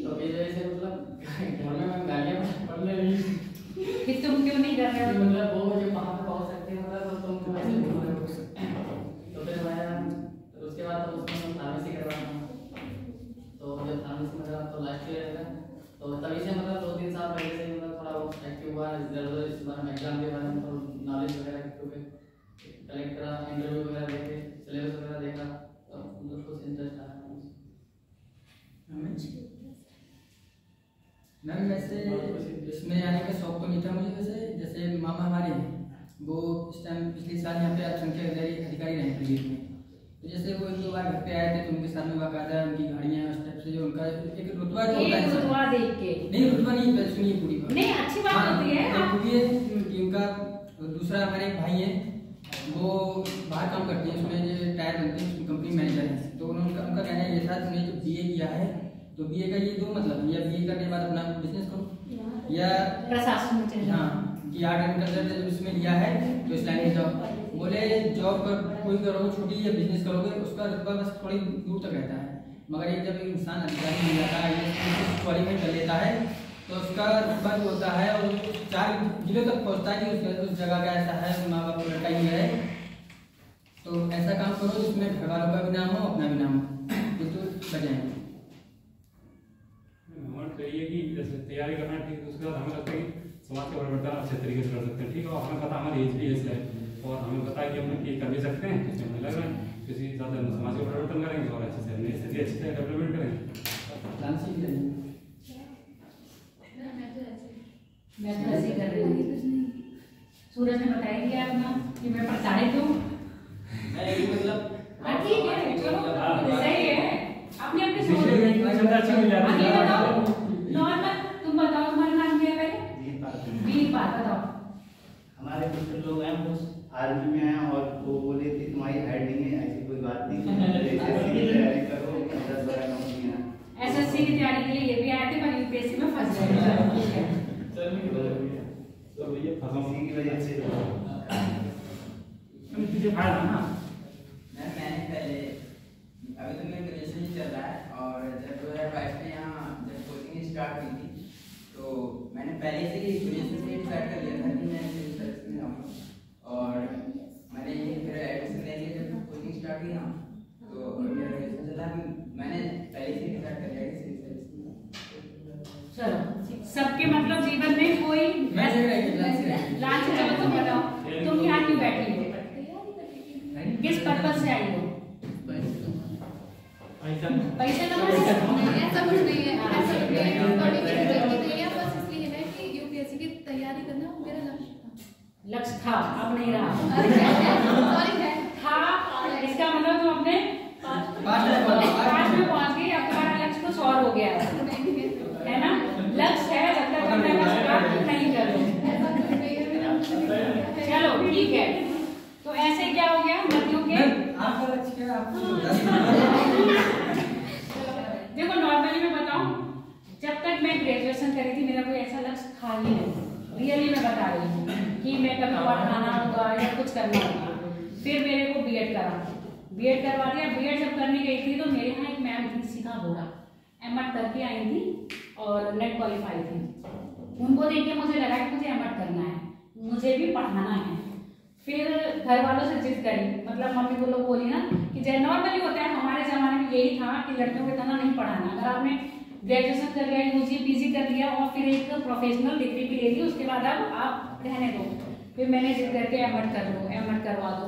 तो इस वजह से मतलब घर में मैं गालियाँ पढ़ने लगी
कि तुम क्यों नहीं कर रहे हो?
मतलब वो मुझे वहाँ पे पहुँच सकती है, मतलब तो तुम ऐसे बोल रहे हो। तो फिर मैं उसके बाद तो उसमें फार्मेसी करवाना था, तो जब फार्मेसी में करा तो लास्ट ईयर था, तो तभी से मतलब 2-3 साल पहले से मतलब थोड़ा वो एक्टिव हुआ, इधर इस बार एग्जाम के बारे में थोड़ा नॉलेज वगैरह कलेक्ट करा, इंटरव्यू वगैरह देखे, सिलेबस वगैरह देखा, तो मतलब कुछ इंटरेस्ट आया।
मैम वैसे इसमें आने का शौक तो नहीं था मुझे, वैसे जैसे मामा हमारे हैं वो इस टाइम पिछले साल यहाँ पे अल्पसंख्यक अधिकारी रहे प्रदेश में, तो जैसे वो 1-2 बार घर पे आए थे तो उनके साथ में बाकायदा उनकी गाड़ियाँ उस टाइप से जो उनका एक रुतबा जो होता है,
एक रुतबा देख के
नहीं रुतबा नहीं, पहले सुनिए पूरी बात।
नहीं, अच्छी बात होती है।
हाँ, खूबी है कि उनका दूसरा हमारे एक भाई है, वो बाहर काम करते हैं, उसमें जो टायर बनते हैं उसमें कंपनी मैनेजर है, तो उनका कहना ये था तुमने जो बीए किया है तो बीए का ये 2 मतलब है, या बीए करने के बाद अपना बिजनेस करो या
प्रशासन में चले जाओ।
हाँ कि आर्ट एंड कल्चर जब इसमें लिया है तो इस लाइन में जाओ। बोले जॉब कर कोई करोगे छोटी या बिजनेस करोगे उसका रुतबा बस थोड़ी दूर तक रहता है, मगर एक जब इंसान अधिकारी मिल जाता है या क्वालिफाई कर लेता है तो उसका रुतबा जो होता है और 4 जिलों तक पहुँचता है कि उस जगह का ऐसा है, माँ बाप को लड़का ही है। तो ऐसा काम करो जिसमें घर वालों का भी नाम हो अपना भी नाम हो, बिल्कुल बजाएंगे।
हमारा तो ये कि जैसे तैयारी करना ठीक है, उसके बाद हमें लगता है कि समाज का परिवर्तन अच्छे तरीके से कर सकते हैं। ठीक है, और हमें पता हमारी एज भी ऐसे है और हमें पता है कि हम ये कर भी सकते हैं, इसमें हमें लग रहा है किसी ज़्यादा समाज का परिवर्तन करेंगे और अच्छे से अपनी स्थिति अच्छी तरह डेवलपमेंट करेंगे।
मैं तो ऐसे कर रही हूँ। सूरज ने बताया दिया अपना कि मैं प्रताड़ित हूँ।
मैं ये मतलब
ठीक है, चलो सही है, अपनी अपनी सोच।
अच्छी
आगे बताओ, नॉर्मल तुम बताओ तुम्हारा नाम क्या है पहले? वीरपाल बताओ।
हमारे कुछ लोग हैं वो आर्मी में हैं और वो बोले कि तुम्हारी हाइट नहीं है, ऐसी कोई बात नहीं, एसएससी की तैयारी करो, 10-12 कंपनियां।
एसएससी की तैयारी के लिए ये भी आए थे पर यूपीएससी में फंस गए।
इसी की वजह से
तुझे फायदा ना।
मैंने पहले अभी तो मेरा ग्रेजुएशन ही चल रहा है और जब 2022 में यहाँ जब कोचिंग स्टार्ट हुई थी तो मैंने पहले से ही ग्रेजुएशन से डिसाइड कर लिया था कि मैं सिविल सर्विस में जाऊँगा और मैंने ये फिर एडमिशन ले लिया जब कोचिंग स्टार्ट हुई यहाँ तो मेरा ग्रेजुएशन चला, मैंने पहले से डिसाइड कर लिया कि सिविल सर्विस में।
चलो सबके मतलब जीवन में कोई लास्ट चलो तुम बताओ तुम यहाँ क्यों बैठी हो, किस पर्पज से आई हो? पैसे
ऐसा कुछ नहीं है, ऐसा कुछ नहीं है। बस इसलिए है कि यूपीएससी की तैयारी करना मेरा लक्ष्य था।
लक्ष्य था, अब नहीं रहा।
सॉरी है
था इसका मतलब तुम अपने 5 में पहुंच गई, अब तुम्हारा लक्ष्य कुछ और हो गया है ना? लक्ष्य है जब तक अपने लक्ष्य प्राप्त नहीं कर लो। चलो ठीक है, तो ऐसे क्या हो गया नदियों के
आपका लक्ष्य क्या है?
देखो नॉर्मली मैं बताऊं, जब तक मैं ग्रेजुएशन करी थी मेरा कोई ऐसा लक्ष्य था ही नहीं। रियली मैं बता रही हूँ कि मैं कभी पढ़ाना होगा या कुछ करना होगा। फिर मेरे को बीएड करवा दिया। बीएड जब करने गई थी तो मेरे यहाँ एक मैम थी शिखा बोरा, एमएड करके आई थी और नेट क्वालिफाई थी। उनको देख के मुझे लगा कि मुझे एमएड करना है, मुझे भी पढ़ाना है। फिर घर वालों से जिद करी, मतलब मम्मी को लोग बोली ना कि जैसे नॉर्मली होता है हमारे ज़माने में यही था कि लड़कियों को इतना नहीं पढ़ाना। अगर आपने ग्रेजुएशन कर लिया, यूजी पीजी कर लिया और फिर एक प्रोफेशनल डिग्री भी ले ली, उसके बाद अब आप रहने दो। फिर मैंने जिद करके एमएड कर लो, एमएड करवा दो,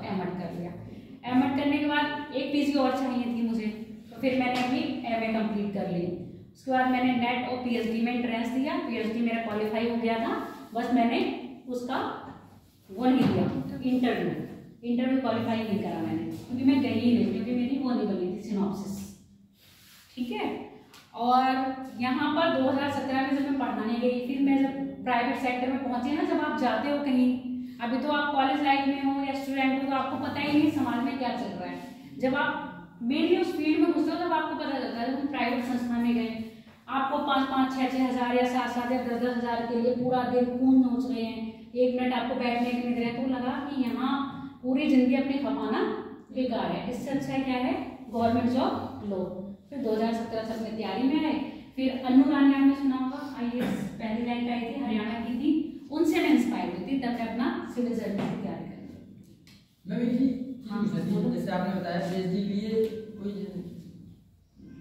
एमएड कर लिया। एमएड करने के बाद एक पीजी और चाहिए थी मुझे, तो फिर मैंने भी एमए कंप्लीट कर ली। उसके बाद मैंने नेट और पीएचडी में एंट्रेंस दिया, पीएचडी मेरा क्वालिफाई हो गया था, बस मैंने उसका वो नहीं दिया इंटरव्यू क्वालिफाई नहीं करा मैंने, क्योंकि मैं गई ही नहीं, क्योंकि मेरी वो नहीं बनी थी सिनॉप्सिस। ठीक है, और यहाँ पर 2017 में जब मैं पढ़ाने गई, फिर मैं जब प्राइवेट सेक्टर में पहुंची ना, जब आप जाते हो कहीं, अभी तो आप कॉलेज लाइफ में हो या स्टूडेंट हो तो आपको पता ही नहीं समाज में क्या चल रहा है। जब आप मेनली उस फील्ड में घुसते हो तब आपको पता चलता है। हम प्राइवेट संस्थान में गए, आपको 5-5, 6-6 हज़ार या 7-7 या 10-10 हज़ार के लिए पूरा दिन खून नोच रहे हैं, 1 मिनट आपको बैठने के लिए दे रहे, तो लगा कि यहाँ पूरी जिंदगी अपनी खपाना बेकार है, इससे अच्छा क्या है गवर्नमेंट जॉब लो। फिर 2017 से अपने तैयारी में आए। फिर अनु रानी आपने सुना होगा, IAS पहली रैंक आई थी, हरियाणा की थी, उनसे मैं इंस्पायर हुई थी, तब मैं अपना सिविल सर्विस की तैयारी कर।
मैं भी हाँ जैसे आपने बताया पीएचडी के लिए कोई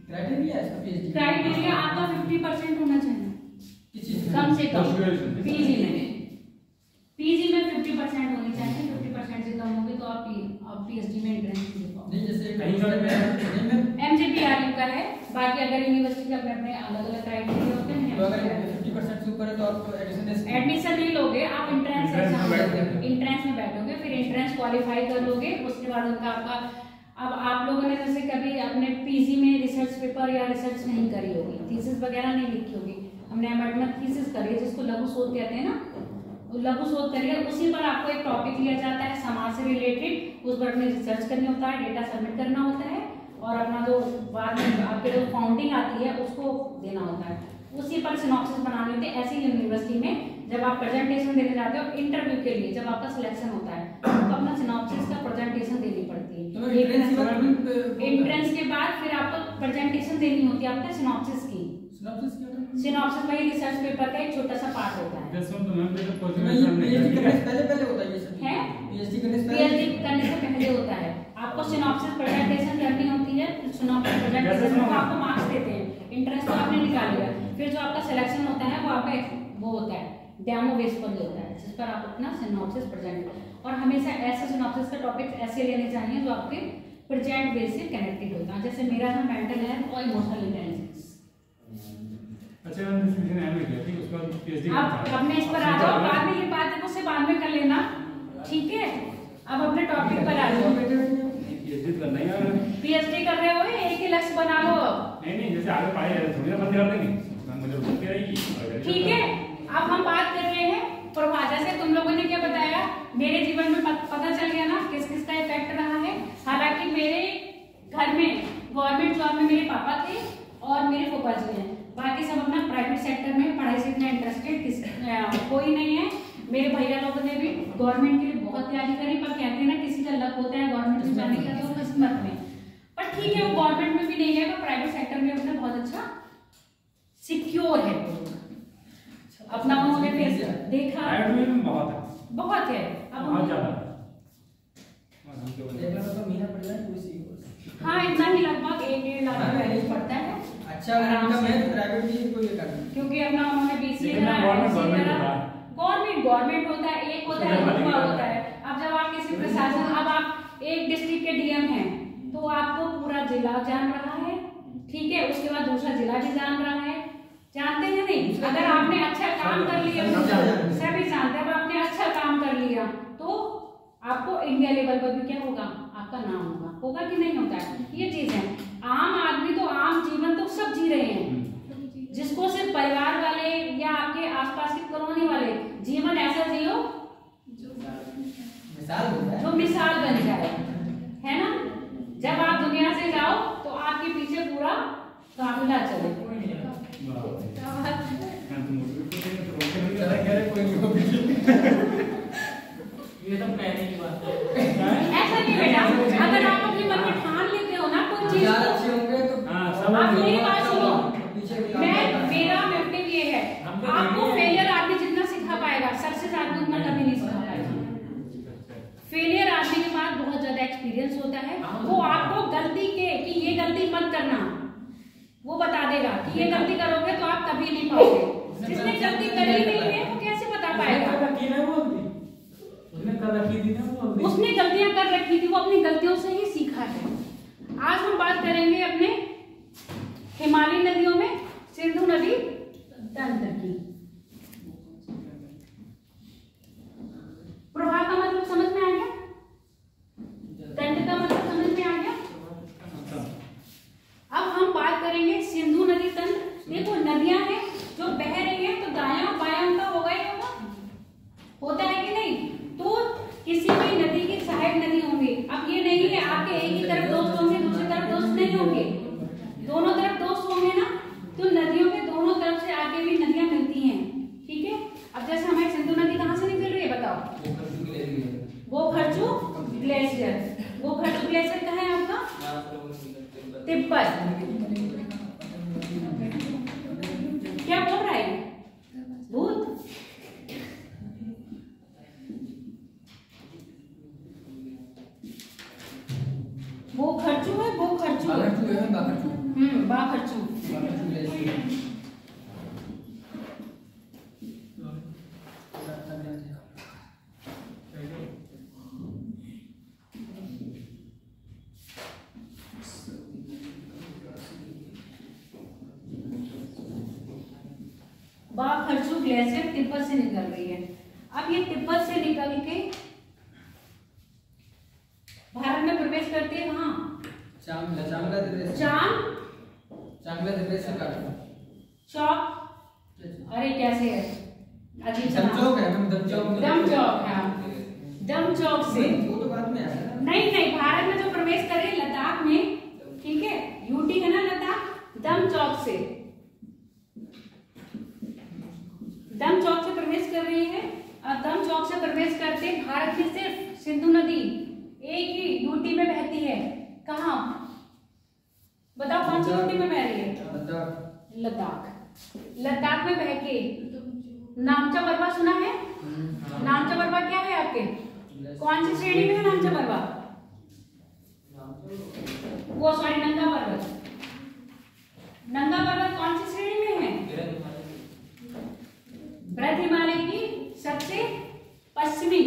क्राइटेरिया है इसका? पीएचडी
क्राइटेरिया आपका 50% होना चाहिए
किस चीज
कम से कम। पीजी में 50% होनी चाहिए, 50% से कम होगी तो आप पीएचडी में एंट्रेंस दे पाओगे।
नहीं जैसे
MJPRU का है, बाकी अगर यूनिवर्सिटी का अपने अलग अलग क्राइटेरिया होते हैं।
तो अगर 50% से ऊपर है तो आप
एडमिशन नहीं लोगे, आप एंट्रेंस एग्जाम दोगे, एंट्रेंस में बैठोगे, फिर एंट्रेंस क्वालिफाई कर लोगे, उसके बाद उनका आपका। अब आप लोगों ने जैसे कभी अपने पीजी में रिसर्च पेपर या रिसर्च नहीं करी होगी, थीसिस वगैरह नहीं लिखी होगी, हमने एमएड में थीसिस करी है जिसको लघु शोध कहते हैं ना, लघु शोध करिए, उसी पर आपको एक टॉपिक लिया जाता है समाज से रिलेटेड, उस पर अपने रिसर्च करनी होता है, डेटा सबमिट करना होता है और अपना जो बाद में आपके जो फाउंडिंग आती है उसको देना होता है, उसी पर सिनॉप्सिस बनानी होती है। ऐसी यूनिवर्सिटी में जब आप प्रेजेंटेशन देने जाते हो इंटरव्यू के लिए, जब आपका सिलेक्शन होता है तो अपना सिनॉप्सिस का प्रेजेंटेशन देनी पड़ती है। एंट्रेंस के बाद फिर आपको प्रेजेंटेशन देनी होती है आपके सिनॉप्सिस की। सिनॉप्सिस में रिसर्च पेपर का एक छोटा सा पार्ट होता है। पीएचडी करने से पहले होता है। आपको सिनॉप्सिस प्रेजेंटेशन करनी होती है, सिनॉप्सिस प्रेजेंटेशन को आपको मार्क्स देते हैं। इंट्रेंस तो आपने निकाल लिया, फिर जो आपका सिलेक्शन होता है वो आपका वो होता है डेमो बेस पर होता है, जिस पर आप अपना सिनॉप्सिस प्रेजेंट। और हमेशा ऐसे सिनॉप्सिस का टॉपिक ऐसे लेने चाहिए जो आपके प्रेजेंट बेस से कनेक्टेड होता है। जैसे मेरा है मेंटल हेल्थ और इमोशनल इंटेलिजेंस।
अच्छा मैम, डिस्कशन है में क्या, ठीक है, उसका पीएचडी
अब मैं इस पर आ जाओ, बाद में ये बात है उससे बाद में कर लेना, ठीक है। अब अपने टॉपिक पर आ जाओ।
पीएचडी करना ही है,
पीएचडी कर रहे हो, एक ही लक्ष्य बना लो।
नहीं जैसे आगे पढ़ाई है थोड़ी ना बंद कर देंगे, मुझे बोलते रहेगी,
ठीक है। अब हम बात कर रहे हैं प्रभाजा से। तुम लोगों ने क्या बताया, मेरे जीवन में पता चल गया ना किस किस का इफेक्ट रहा है। हालांकि मेरे घर में गवर्नमेंट जॉब में मेरे पापा थे और मेरे फूफा जी हैं, बाकी सब अपना प्राइवेट सेक्टर में पढ़ाई से इतना इंटरेस्टेड कोई नहीं है। मेरे भैया लोगों ने भी गवर्नमेंट के लिए बहुत तैयारी करी, पर कहते हैं ना किसी का लक होता है गवर्नमेंट में जाने का, तो किस्मत में। पर ठीक है, वो गवर्नमेंट में भी नहीं है, पर प्राइवेट सेक्टर में अपना बहुत अच्छा सिक्योर है अपना। उन्होंने फिर देखा बहुत है, अब
बहुत ज्यादा।
हाँ इतना ही लगभग 1-1.5 लाख रुपए पड़ता है।
अच्छा प्राइवेट भी कोई करना,
क्योंकि अपना उन्होंने बीसीए गवर्नमेंट होता है, एक होता है रुतबा होता है। अब जब आप किसी प्रशासन, अब आप एक डिस्ट्रिक्ट के डीएम हैं तो आपको पूरा जिला जान रहा है, ठीक है, उसके बाद दूसरा जिला भी जान रहा है, जानते हैं नहीं। अगर आपने अच्छा काम कर लिया, सभी जानते हैं, आपने अच्छा काम कर लिया तो आपको इंडिया लेवल पर भी क्या होगा, आपका नाम होगा कि नहीं होता है। ये चीज है। आम आदमी तो आम जीवन तो सब जी रहे हैं, जिसको सिर्फ परिवार वाले या आपके आसपास के कॉलोनी वाले जीवन ऐसा जियो जो मिसाल बन जाए, है ना। जब आप दुनिया से जाओ तो आपके पीछे पूरा काफिला चले।
ये तो कहने की बात है,
ऐसा नहीं बेटा, अगर आप अपने मन में ठान लेते हो ना कोई चीज, आप मेरी बात सुनो, मेरा मोटिव ये है, आपको फेलियर आदमी जितना सिखा पाएगा सक्सेस आदमी उतना कभी नहीं सिखा पाएगा। फेलियर आदमी के पास बहुत ज्यादा एक्सपीरियंस होता है, वो आपको गलती के कि ये गलती मत करना वो बता देगा कि ये गलती करोगे तो आप कभी नहीं पाओगे। जिसने गलती करी नहीं है वो कैसे बता पाएगा। उसने गलतियां कर रखी थी, वो अपनी गलतियों से ही सीखा है। आज हम बात करेंगे अपने हिमालयी नदियों में सिंधु नदी तंत्र की। प्रवाह का मतलब समझ में आ गया, तंत्र का मतलब समझ में आ गया। अब हम बात करेंगे सिंधु नदी तंत्र। देखो नदियां हैं जो बह रही हैं तो दायां बायां उनका होगा ही होता है कि नहीं। तो किसी भी नदी की सहायक नदी होंगी। अब ये नहीं है आपके एक ही तरफ दोस्त होंगे दूसरी तरफ दोस्त नहीं होंगे, दोनों तरफ दोस्त होंगे ना। तो नदियों के दोनों तरफ से आगे भी नदियां मिलती हैं, ठीक है। अब जैसे हमारी सिंधु नदी कहाँ से निकल रही है बताओ, गोखर्चू ग्लेशियर। गोखर्चू ग्लेशियर कहाँ है आपका, तिब्बत। क्या बोल रहा है भूत, वो खर्चू है, वो खर्चू बाखर्चू। बाखर्चू ग्लेशियर तिब्बत से निकल रही है। अब ये तिब्बत से निकल के भारत में प्रवेश करती है कहाँ, चौक। अरे कैसे है, अजीब
दमचौक है,
दमचौक है, दमचौक से
वो तो बाद में आया ना।
नहीं भारत में जो प्रवेश कर रही है लद्दाख में, ठीक है, यूटी है ना लद्दाख, दमचौक से प्रवेश कर रही है। दम चौक से प्रवेश करते भारत में सिर्फ सिंधु नदी एक ही यूटी में बहती है। कहाँ बताओ, कौन सी यूटी में बह रही है? लद्दाख में बह के नामचा बरवा सुना है? नामचा बरवा क्या है आपके? कौन सी श्रेणी में है नामचा बरवा? वो सॉरी, नंगा पर्वत। नंगा पर्वत कौन सी श्रेणी में है? बृहद हिमालय की सबसे पश्चिमी।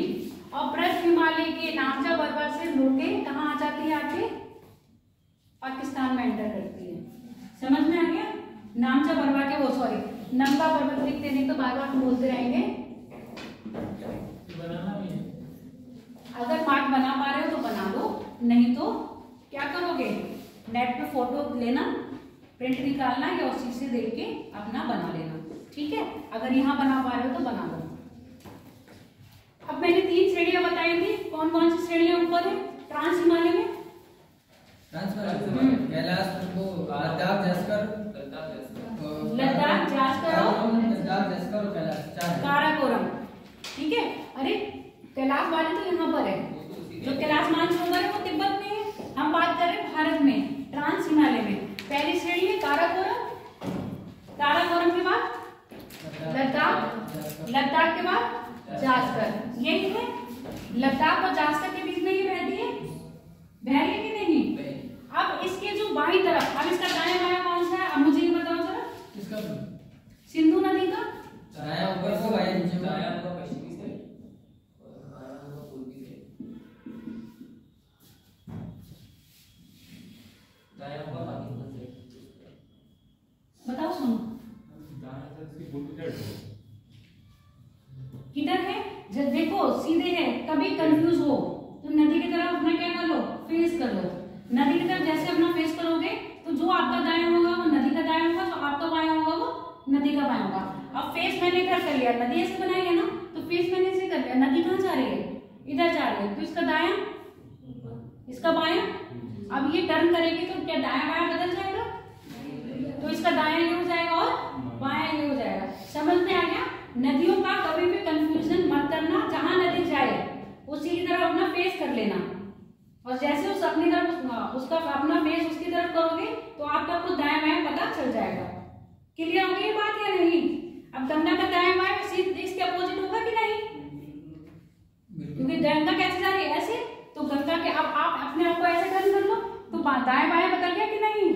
और बृहद हिमालय के नामचा बरवा से होके कहाँ आ जाती है? आपके पाकिस्तान में एंटर करती है। समझ में आ गया? नामचा बरवा के वो सॉरी नंगा पर्वत लिख देने तो बार बार हम बोलते रहेंगे। अगर पाठ बना पा रहे हो तो बना लो, नहीं तो क्या करोगे? नेट पे फोटो लेना, प्रिंट निकालना या उसी से देख के अपना बना लेना। ठीक है, अगर यहाँ बना पा रहे हो तो बना लो। अब मैंने 3 श्रेणियां बताई थी। कौन कौन सी श्रेणियां ऊपर है ट्रांस हिमालय में?
कैलाश, लद्दाख, जास्कर, और
काराकोरम। ठीक है, अरे कैलाश वाले तो यहाँ पर है, जो कैलाश मानसरोवर है वो तिब्बत में है। हम बात कर रहे हैं भारत में ट्रांस हिमालय में। पहली श्रेणी है काराकोरम, काराकोरम के बाद लद्दाख, लद्दाख के बाद जास्कर। यही है, लद्दाख और जास्कर के बीच में ये बहती है, बह रही है कि नहीं? अब इसके जो बाईं तरफ, अब इसका दाएं बायां कौन सा है? अब मुझे ये बताओ जरा।
इसका
सिंधु नदी का
दायां ऊपर को, बायां नीचे को।
दायां होगा पश्चिमी साइड और बायां होगा पूर्वी साइड। दायां होगा पाकिस्तान साइड।
बताओ, सुनो किधर है? जब देखो सीधे है, कभी कंफ्यूज हो तो नदी की तरफ अपना क्या कर लो? फेस कर लो। नदी की तरफ जैसे अपना फेस करोगे तो जो आपका दायां होगा वो नदी का दायां होगा, जो आपका बायां होगा वो नदी का बायां होगा। अब फेस मैंने इधर कर लिया, नदी ऐसे बनाई है ना, तो फेस मैंने ऐसे कर लिया। नदी कहाँ जा रही है? इधर जा रही है, तो इसका दायां, इसका बायां। अब ये टर्न करेगी तो क्या दायां बायां बदल जाएगा? तो इसका दायां ये हो जाएगा और बायां ये हो जाएगा। समझ में आ गया? नदियों का कभी भी कंफ्यूजन मत करना, जहां नदी जाए उसी की तरफ अपना फेस कर लेना। और जैसे उस अपनी तरफ उसका अपना फेस उसकी तरफ करोगे तो आपका खुद दाएं बाएं पता चल जाएगा। क्लियर हो गई ये बात या नहीं? अब गंगा का दाएं बाएं इसके अपोजिट होगा कि नहीं? क्योंकि गंगा कैसे जा रही है? ऐसे। तो गंगा के अब आप अपने आप को ऐसे टर्न कर लो तो दाएं बाएं बदल गया कि नहीं?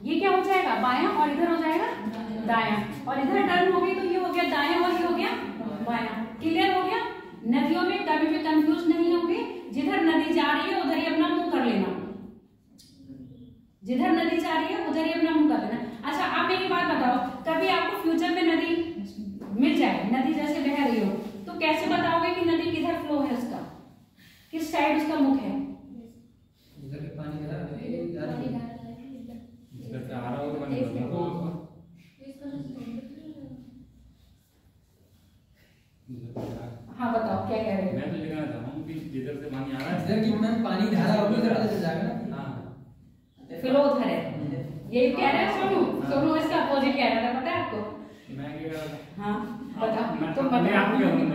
ये क्या हो जाएगा? बायां, और इधर हो जाएगा दायां, और इधर टर्न हो गई तो ये हो गया दायां और ये हो गया बायां। क्लियर हो गया? नदियों में कभी भी कंफ्यूज नहीं होंगे। जिधर नदी जा रही है उधर ही अपना मुंह कर लेना, जिधर नदी जा रही है उधर ही अपना मुंह कर लेना। अच्छा, आप मेरी बात बताओ, कभी आपको फ्यूचर में नदी मिल जाए, नदी जैसे बह रही हो, तो कैसे बताओगे कि नदी किधर फ्लो है? उसका किस साइड उसका मुख है?
इधर पानी आ रहा है।
हाँ बताओ क्या कह रहे हो?
मैं तो ये कहना चाह रहा हूँ कि जिधर से पानी आ रहा है,
इधर की मैम पानी धारा होगी, इधर से जाएगा ना।
हाँ,
फ्लो उधर है, यही कह रहे हैं। सोनू इसका अपोजिट कह रहा था, पता है आपको?
मैं क्या कह रहा था?
हाँ बताओ, तुम
मैं
बताओ।
आपको क्या बोलूं?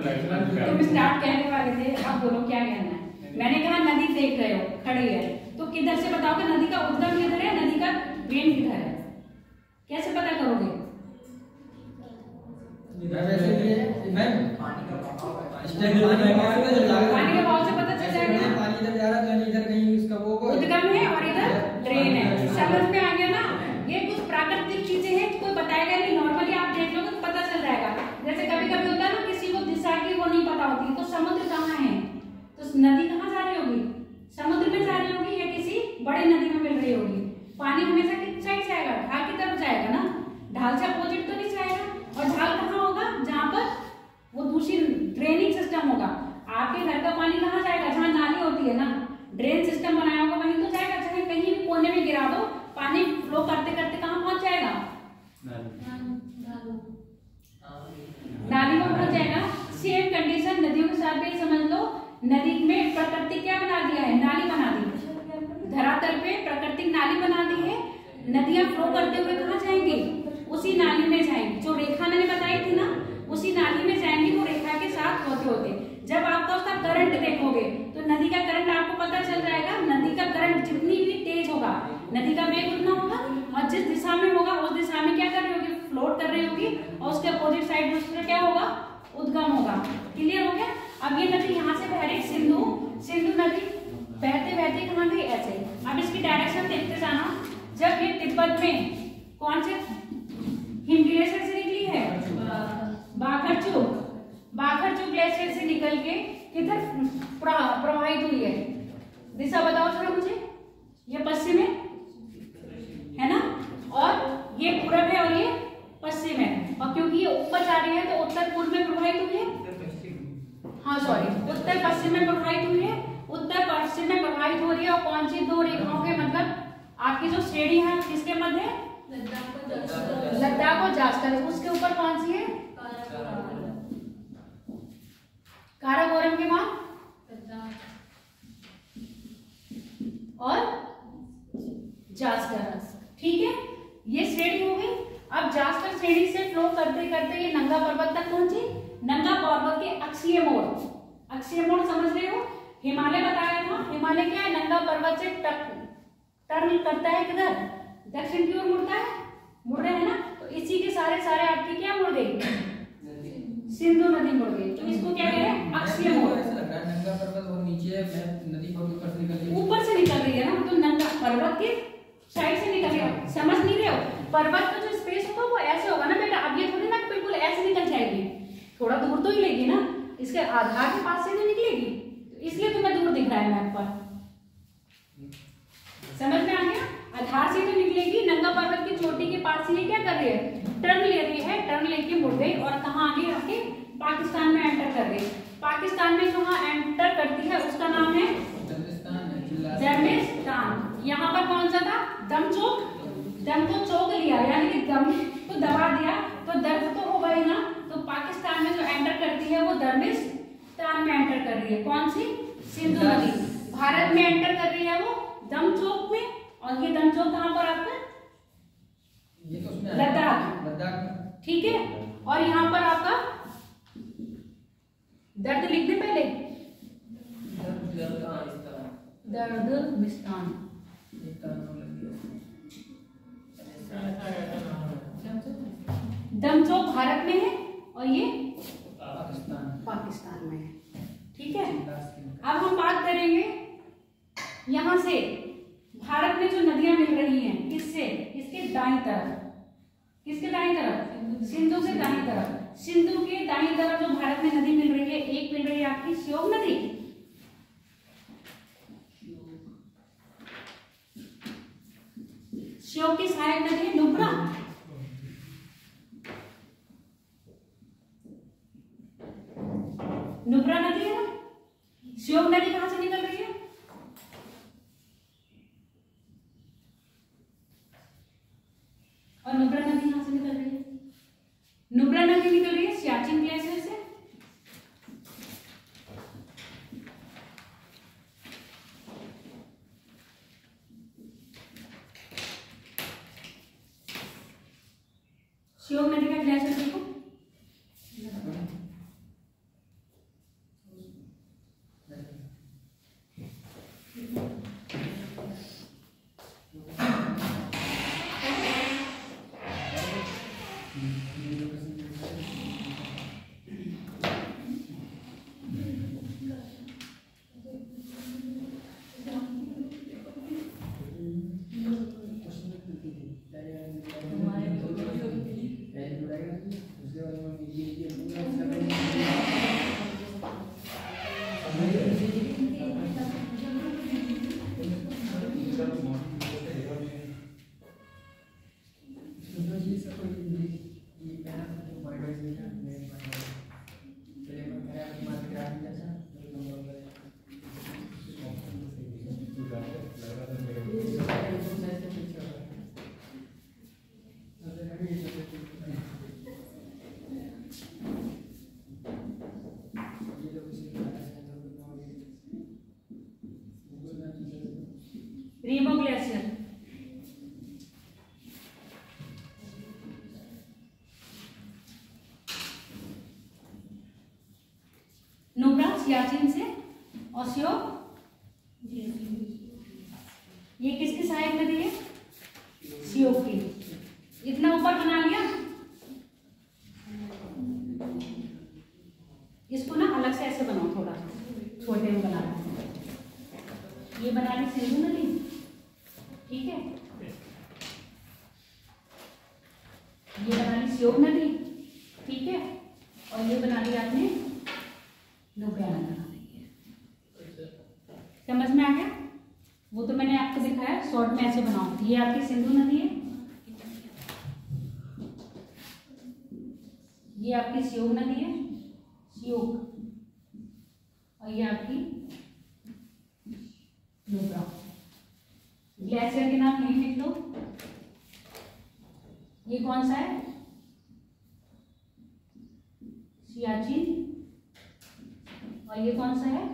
तुम स्टार्ट कहने वाले थे, आप बोलो क्या कहना है। मैंने कहा नदी देख रहे हो, खड़ी है, तो किधर से बताओगे नदी का उद्गम किधर है, नदी का वेन किधर है? कैसे पता करोगे?
वैसे भी मैम
पानी का भाव से पता चल जाएगा।
पानी इधर जा रहा है तो इधर कहीं उसका वो
उद्गम है और इधर ड्रेन है। समझ में आ गया ना? ये कुछ प्राकृतिक चीजें हैं, कोई बताएगा नहीं, नॉर्मली आप देख लोगे तो पता चल जाएगा। जैसे कभी कभी होता है ना, किसी को दिशा की वो नहीं पता होती, तो समुद्र कहाँ है, तो नदी कहाँ जा रही होगी? समुद्र में जा रही होगी या किसी बड़ी नदी में मिल रही होगी। पानी हमेशा किस साइड से आएगा? ढाल की तरफ जाएगा ना, ढाल से अपोजिट तो नहीं जाएगा। और ढाल कहाँ होगा? जहाँ पर वो दूसरी ड्रेनिंग सिस्टम होगा। आपके घर का पानी कहाँ जाएगा? जहाँ नाली होती है ना, ड्रेन सिस्टम बनाया होगा वहीं तो जाएगा। चाहे कहीं भी कोने में गिरा दो, पानी फ्लो करते करते कहाँ पहुंच जाएगा? नाली में पहुंच जाएगा। सेम कंडीशन नदियों के साथ भी समझ लो। नदी में प्रकृति क्या बना दिया है? नाली बना दी, धरातल पे प्राकृतिक नाली बना दी है। नदियां फ्लो करते हुए कहाँ जाएंगी? उसी नाली में जाएंगी। जो रेखा मैंने बताई थी ना, उसी नाली में जाएंगी वो रेखा के साथ होते होते। जब आपका उसका करंट देखोगे तो नदी का करंट आपको पता चल जाएगा। नदी का करंट जितनी भी तेज होगा नदी का वेग उतना होगा, और जिस दिशा में होगा उस दिशा में क्या कर रही होगी, फ्लोट कर रही होगी, और उसके अपोजिट साइड उसमें क्या होगा, उद्गम होगा। क्लियर हो गया। अब ये नदी यहाँ से बह रही सिंधु नदी बहते बहते कहाँ गई, ऐसे। अब इसकी डायरेक्शन देखते जाना। जब ये तिब्बत में कौन से हिम ग्लेशियर से निकली है, बाखरचू ग्लेशियर से निकल के किधर प्रवाहित हुई है, दिशा बताओ जरा मुझे। ये पश्चिम है ना, और ये पूरब है और ये पश्चिम है, और क्योंकि ये ऊपर जा रही है तो उत्तर पूर्व में प्रवाहित हुई है, हाँ सॉरी उत्तर पश्चिम में प्रवाहित हुई है, उत्तर पश्चिम में प्रवाहित हो रही है। और कौन सी दो रेखाओं के मतलब आपकी जो श्रेणी है किसके मध्य, लद्दाख और जास्कर, उसके ऊपर कौन सी है, काराकोरम के बाद और जास्कर। ठीक है, ये श्रेणी हो गई। अब जास्कर श्रेणी से फ्लो करते करते ये नंगा पर्वत तक पहुंची। नंगा पर्वत के अक्षीय मोड़ समझ रहे हो, हिमालय बताया था। हिमालय क्या है, नंगा पर्वत से टर्न करता है किधर, दक्षिण की ओर मुड़ता है, मुड़ रहे हैं ना, तो इसी के सारे आपकी क्या मुड़ गई, सिंधु नदी मुड़ गई। तो इसको क्या कह रहे हैं, अक्षीय मोड़।
ऐसा लग रहा है नंगा पर्वत और नीचे नदी ऊपर से निकल रही है,
ऊपर से निकल रही है ना, तो नंगा पर्वत के साइड से निकल रही है। समझ नहीं रहे हो, पर्वत का जो स्पेस होगा वो ऐसे होगा ना बेटा। अब ये थोड़ी ना बिल्कुल ऐसे निकल जाएगी, थोड़ा दूर तो ही लेगी ना, इसके आधार के पास से तो निकलेगी, इसलिए तुम्हें दूर दिख रहा है मैप पर। समझ में आ गया, आधार से तो निकलेगी। नंगा पर्वत की चोटी के पास से ये क्या कर रही है, टर्न ले रही है, टर्न लेके मुड़ गई और कहाँ आगे आके पाकिस्तान में एंटर कर गई। पाकिस्तान में जहाँ एंटर करती है उसका नाम है जर्मिस्तान। यहाँ पर कौन सा था, दम को चौक लिया, यानी कि दम को दबा दिया, तो दर्द तो हो गई ना। तो पाकिस्तान में जो एंटर करती है वो दर्मिस्तान में एंटर कर रही है। कौन सी, सिंधु नदी। भारत में एंटर कर रही है वो दम चौक में, और ये दम चौक कहाँ पर आपका,
ये तो उसमें
लद्दाख। ठीक है, और यहाँ पर आपका दर्द लिख दे पहले, दर्दमिस्तान। दमचौक भारत में है और ये पाकिस्तान में है। ठीक है, अब हम बात करेंगे यहां से भारत में जो नदियां मिल रही हैं किससे, इसके दाईं तरफ, किसके दाईं तरफ, सिंधु के दाईं तरफ। सिंधु के दाईं तरफ जो भारत में नदी मिल रही है, एक मिल रही है आपकी श्योक नदी, श्योक की सहायक नदी है नुब्रा, नुब्रा नदी है ना। श्योक नदी कहां से निकल रही है, और नुब्रा नदी कहां से निकल रही है, नुब्रा नदी निकल रही है सियाचिन ग्लेशियर से। श्योक नदी का ग्लेशियर देखो, रीमो ग्लेशियर। नुब्रा सियाचिन से, और श्योक ये किसकी सहायक नदी है? श्योक की। इतना ऊपर बना लिया। इसको ना अलग से ऐसे बनाओ, थोड़ा छोटे में बना लो। ये बना ली सिंधु नदी, ठीक है। ये बना ली श्योक नदी, ठीक है। और ये बना ली आपने नुब्रा नदी। समझ में आ गया? वो तो मैंने आपको दिखाया, शॉर्ट में ऐसे बनाओ। ये आपकी सिंधु नदी है, ये आपकी श्योक नदी है, श्योक, और ये आपकी नुब्रा। ग्लेशियर के नाम यही लिख लो। ये कौन सा है? सियाचिन। और ये कौन सा है?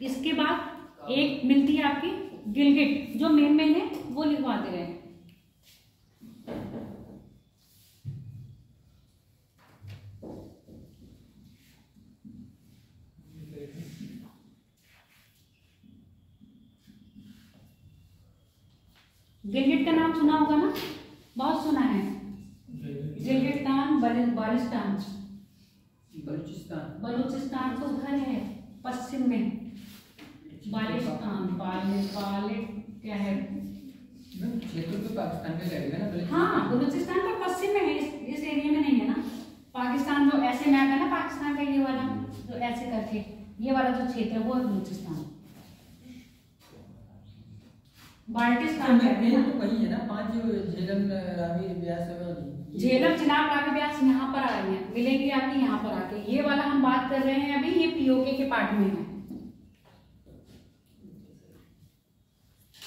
इसके बाद एक मिलती है आपकी गिलगिट, जो मेन है वो लिखवा दे रहे हैं। गिलगिट का नाम सुना होगा ना, बहुत सुना है। गिलगिस्तान, बालिस्तान, बलूचिस्तान तो उधर है पश्चिम में। बालिस्तान, क्या है?
क्षेत्र तो पाकिस्तान का जाएगा ना?
हाँ, बलूचिस्तान तो पश्चिम में है, इस एरिया में नहीं है ना। पाकिस्तान जो ऐसे मैप है ना पाकिस्तान का, ये वाला जो ऐसे करके, ये वाला जो क्षेत्र है वो है बलूचिस्तान। बाल्टिस्तान
तो वही है ना, 5 झेलम, रावी, ब्यास और
झेलम, चिनाब, रावी, ब्यास यहाँ पर आ रही है, मिलेंगी आपकी यहाँ पर आके। ये वाला हम बात कर रहे हैं अभी, ये पीओके के पार्ट में है।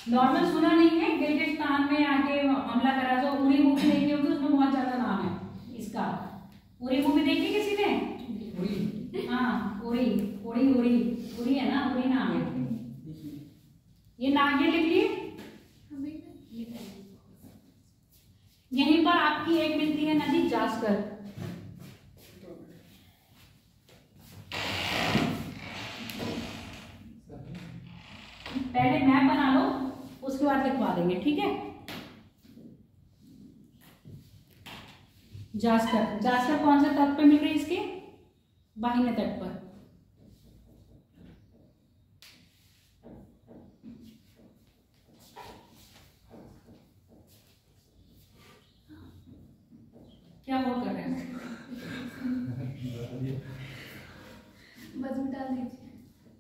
नॉर्मल सुना नहीं है। गिलगिस्तान में आके हमला करा, जो उरी मूवी देखी होगी उसमें बहुत ज्यादा नाम है इसका। उरी मूवी देखी किसी ने? उरी, हाँ, उरी है ना, उरी नाम है। ये नाम ये लिख लिए। यहीं पर आपकी एक मिलती है नदी जास्कर। पहले मैप बना लो, उसके बाद लिखवा देंगे, ठीक है। जास्कर कौन सा तट पे मिल रही है? इसके बाहिने तट पर। क्या वो कर रहे हैं?
बस मिटा दीजिए।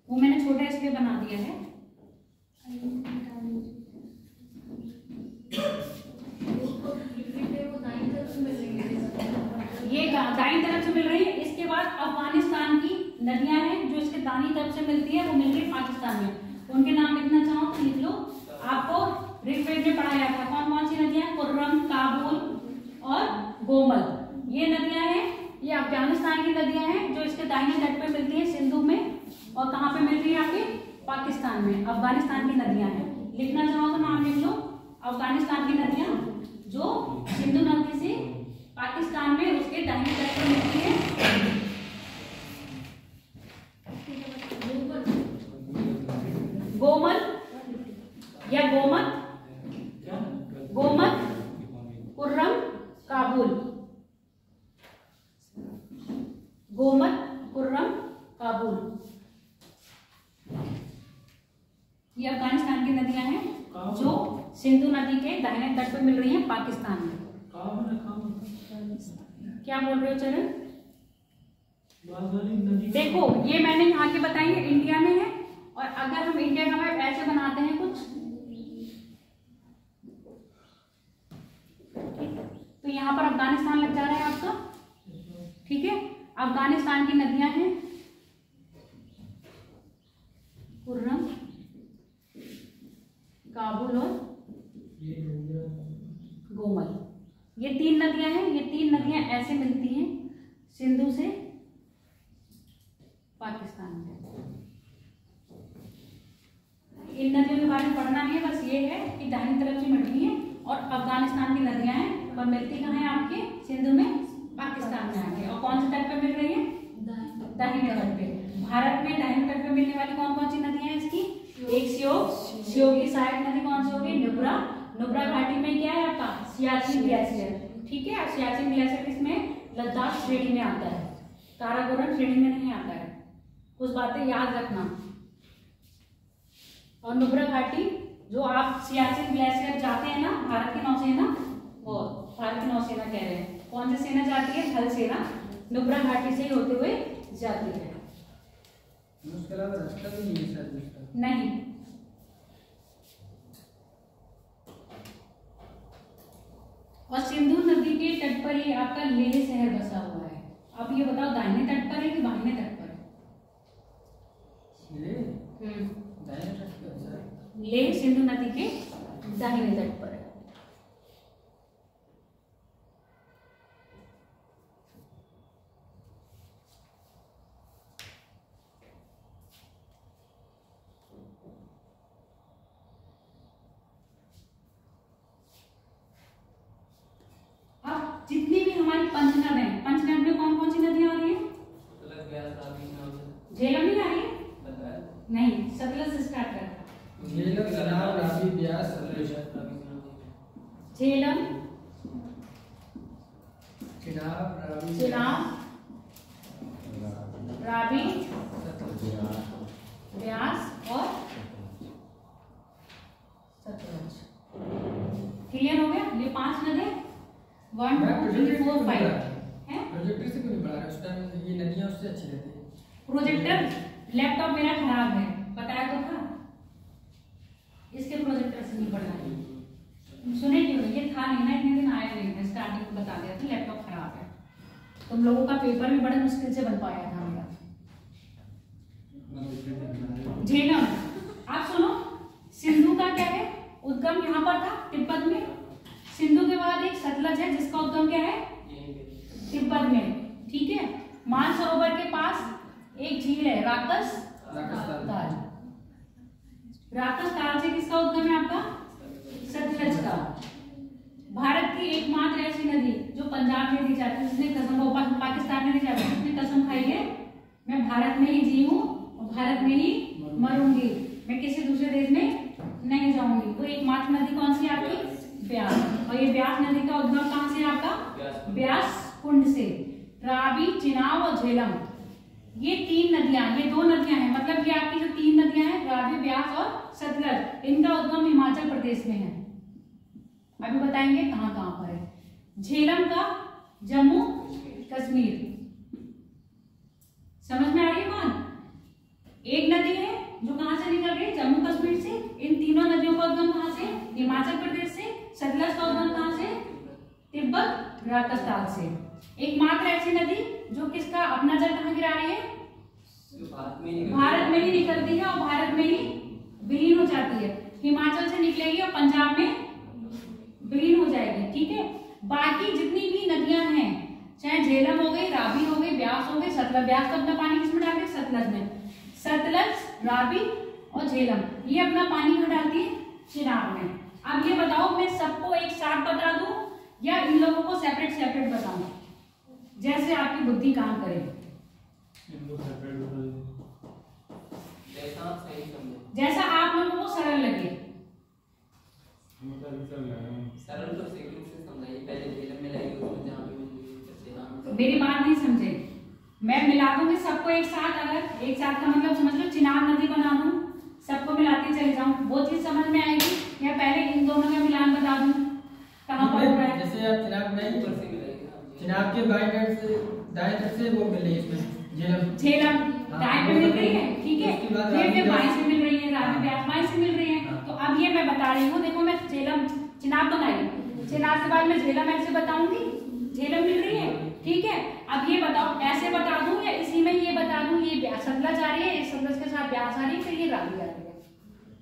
वो मैंने छोटा इसलिए बना दिया है। ये दाईं तरफ से मिल रही है। इसके बाद अफगानिस्तान की नदियां हैं जो इसके दाईं तरफ से मिलती है, वो मिल रही है पाकिस्तान में। उनके नाम लिखना चाहो तो लिख लो। आपको ऋग्वेद में पढ़ाया था कौन कौन सी नदियां? कुर्रम, काबुल और गोमल। ये नदियां हैं, ये अफगानिस्तान की नदियां हैं जो इसके दाहिने तट पे मिलती है, सिंधु में। और कहाँ पे मिल रही है? आपके पाकिस्तान में। अफगानिस्तान की नदियां हैं, लिखना चाहो तो नाम लिख लो। अफगानिस्तान की नदियां जो सिंधु नदी से पाकिस्तान में उसके दाहिने तट पे मिलती है। गोमल या गोमत, गोमत, कुर्रम, काबुल। गोमत, कुर्रम, काबुल, ये अफगानिस्तान की नदियां हैं जो सिंधु नदी के दाहिने तट पर मिल रही हैं पाकिस्तान में। क्या बोल रहे हो चरण? देखो ये मैंने यहाँ की बताई है, इंडिया में है। और अगर हम इंडिया का मैप ऐसे बनाते हैं कुछ, तो यहाँ पर अफगानिस्तान लग जा रहा है आपका, ठीक है। अफगानिस्तान की नदियां हैं कुर्रम, काबुल और गोमल। ये 3 नदियां हैं। ये 3 नदियां ऐसे मिलती हैं सिंधु से पाकिस्तान में। इन नदियों के बारे में पढ़ना है, बस ये है कि दाहिनी तरफ से मिल अफगानिस्तान की नदियां हैं और मिलती कहाँ है आपके सिंधु में, पाकिस्तान में आके। और कौन से तट पे मिल रही है, दाहिने तट पे। भारत में दाहिने तट पे मिलने वाली कौन कौन सी नदियां हैं इसकी, एक श्योक की सहायक नदी कौन सी होगी, नुब्रा। नुब्रा घाटी में क्या है आपका, सियाचिन ग्लेशियर, ठीक है। सियाचिन ग्लेशियर किसमें, लद्दाख श्रेणी में आता है, काराकोरम श्रेणी में नहीं आता है, कुछ बातें याद रखना। और नुब्रा घाटी जो आप सियाचिन ग्लेशियर जाते हैं ना, भारत की नौसेना, वो भारत की नौसेना कह रहे हैं, कौन सी सेना जाती है, थल सेना, नुब्रा घाटी से ही होते हुए जाती है।
उसके अलावा रास्ता भी नहीं है सर दूसरा?
नहीं। और सिंधु नदी के तट पर ही आपका लेह शहर बसा हुआ है। अब ये बताओ दाहिने तट पर है कि बाहिने तट पर है?
दाहिने तट पर सर।
लेह सिंधु नदी के दाहिने तट पर है। जितनी भी हमारी पंचनद है, पंचनद में कौन कौन सी नदियां आ रही है, झेलम नहीं आ रही है, नहीं, सतलज से स्टार्ट करता,
झेलम, चिनाब, रावी, ब्यास, सतलज।
झेलम,
चिनाब, रावी,
रावी, ब्यास और सतलज। क्लियर हो गया, ये 5 नदी 1 2 3 4 5 है।
प्रोजेक्टर से क्यों नहीं पढ़ा रहे, उस टाइम ये नदियां उससे अच्छी रहती है।
प्रोजेक्टर लैपटॉप मेरा खराब है, बताया तो था, इसके प्रोजेक्टर से नहीं पढ़ना है। सुने क्यों, ये था नहीं ना, इतने दिन आया नहीं था, स्टार्टिंग में बता दिया था लैपटॉप खराब है। तुम लोगों का पेपर भी बड़े मुश्किल से बन पाया था मेरा। झेलम, आप सुनो, सिंधु का क्या है, उद्गम यहाँ पर था तिब्बत में। सिंधु के बाद एक सतलज है जिसका उद्गम क्या है, तिब्बत में, ठीक है। मानसरोवर के पास एक झील है, राकस ताल। राकस ताल से किसका उद्गम है आपका, सतलज का। भारत की एकमात्र ऐसी नदी जो पंजाब में दी जाती है, जिसने कसम, वो पाकिस्तान में दी जाती है, जिसने कसम खाई है मैं भारत में ही जी हूँ और भारत में ही मरूंगी, मैं किसी दूसरे देश में नहीं जाऊंगी। वो एकमात्र नदी कौन सी आपकी, ब्यास। और ये ब्यास नदी का उद्गम कहां से आपका, ब्यास कुंड से। रावी, चिनाब और झेलम, ये 3 नदियां, ये 2 नदियां हैं, मतलब ये आपकी जो 3 नदियां हैं, रावी, ब्यास और सतलज, इनका उद्गम हिमाचल प्रदेश में है। अभी बताएंगे कहां कहां पर है। झेलम का जम्मू कश्मीर, समझ में आ रही है बात। एक नदी है जो कहां से निकल रही है, जम्मू कश्मीर से। इन तीनों नदियों का उद्गम कहां से, हिमाचल प्रदेश से। सतलज का उद्गम कहां से, तिब्बत राकस ताल से। एकमात्र ऐसी नदी जो किसका अपना जल कहां गिरा रही है, भारत में ही निकलती है और भारत में ही विलीन हो जाती है। हिमाचल से निकलेगी और पंजाब में विलीन हो जाएगी, ठीक है। बाकी जितनी भी नदियां हैं, चाहे झेलम हो गई, रावी हो गई, ब्यास हो गई, सतलज, ब्यास का अपना पानी किसमें डालते हैं, सतलज में। सतलज, रावी और झेलम ये अपना पानी कहाँ डालती है, चिनाब में। अब ये बताओ, मैं सबको एक साथ बता दूं या इन लोगों को सेपरेट सेपरेट बताऊं, जैसे आपकी बुद्धि काम करे, जैसा आप लोगों को सरल लगे।
सरल तो सेकंड से समझाइए, पहले झेलम में लाइए, उसमें जहां पे
मेरी बात नहीं समझे, मैं मिला दूंगी सबको एक साथ। अगर एक साथ का मतलब समझ लो, चिनाब नदी बना दूं, सबको मिलाते चले जाऊं, वो चीज समझ में आएगी, या पहले इन दोनों का मिलान बता दूं कहां पर हो रहा है।
जैसे आप चिनाब बनाइए, चिनाब के बाएं तट से दाएं तट से वो मिल रही है, इसमें झेलम,
झेलम दाएं पे मिल रही है, ठीक है, फिर बाएं से मिल रही है, रावी, ब्यास बाएं से मिल रही है। तो अब ये मैं बता रही हूँ, देखो मैं झेलम, चिनाब बनाई, चिनाब के बाद मैं झेलम ऐसे बताऊंगी, झेलम मिल रही है, ठीक है। अब ये बताओ, ऐसे बता दूं या इसी में ये बता दूं, ये ब्यास सतलज आ रही है, इस सतलज के साथ ब्यास आ रही है, फिर ये रावी आ रही है,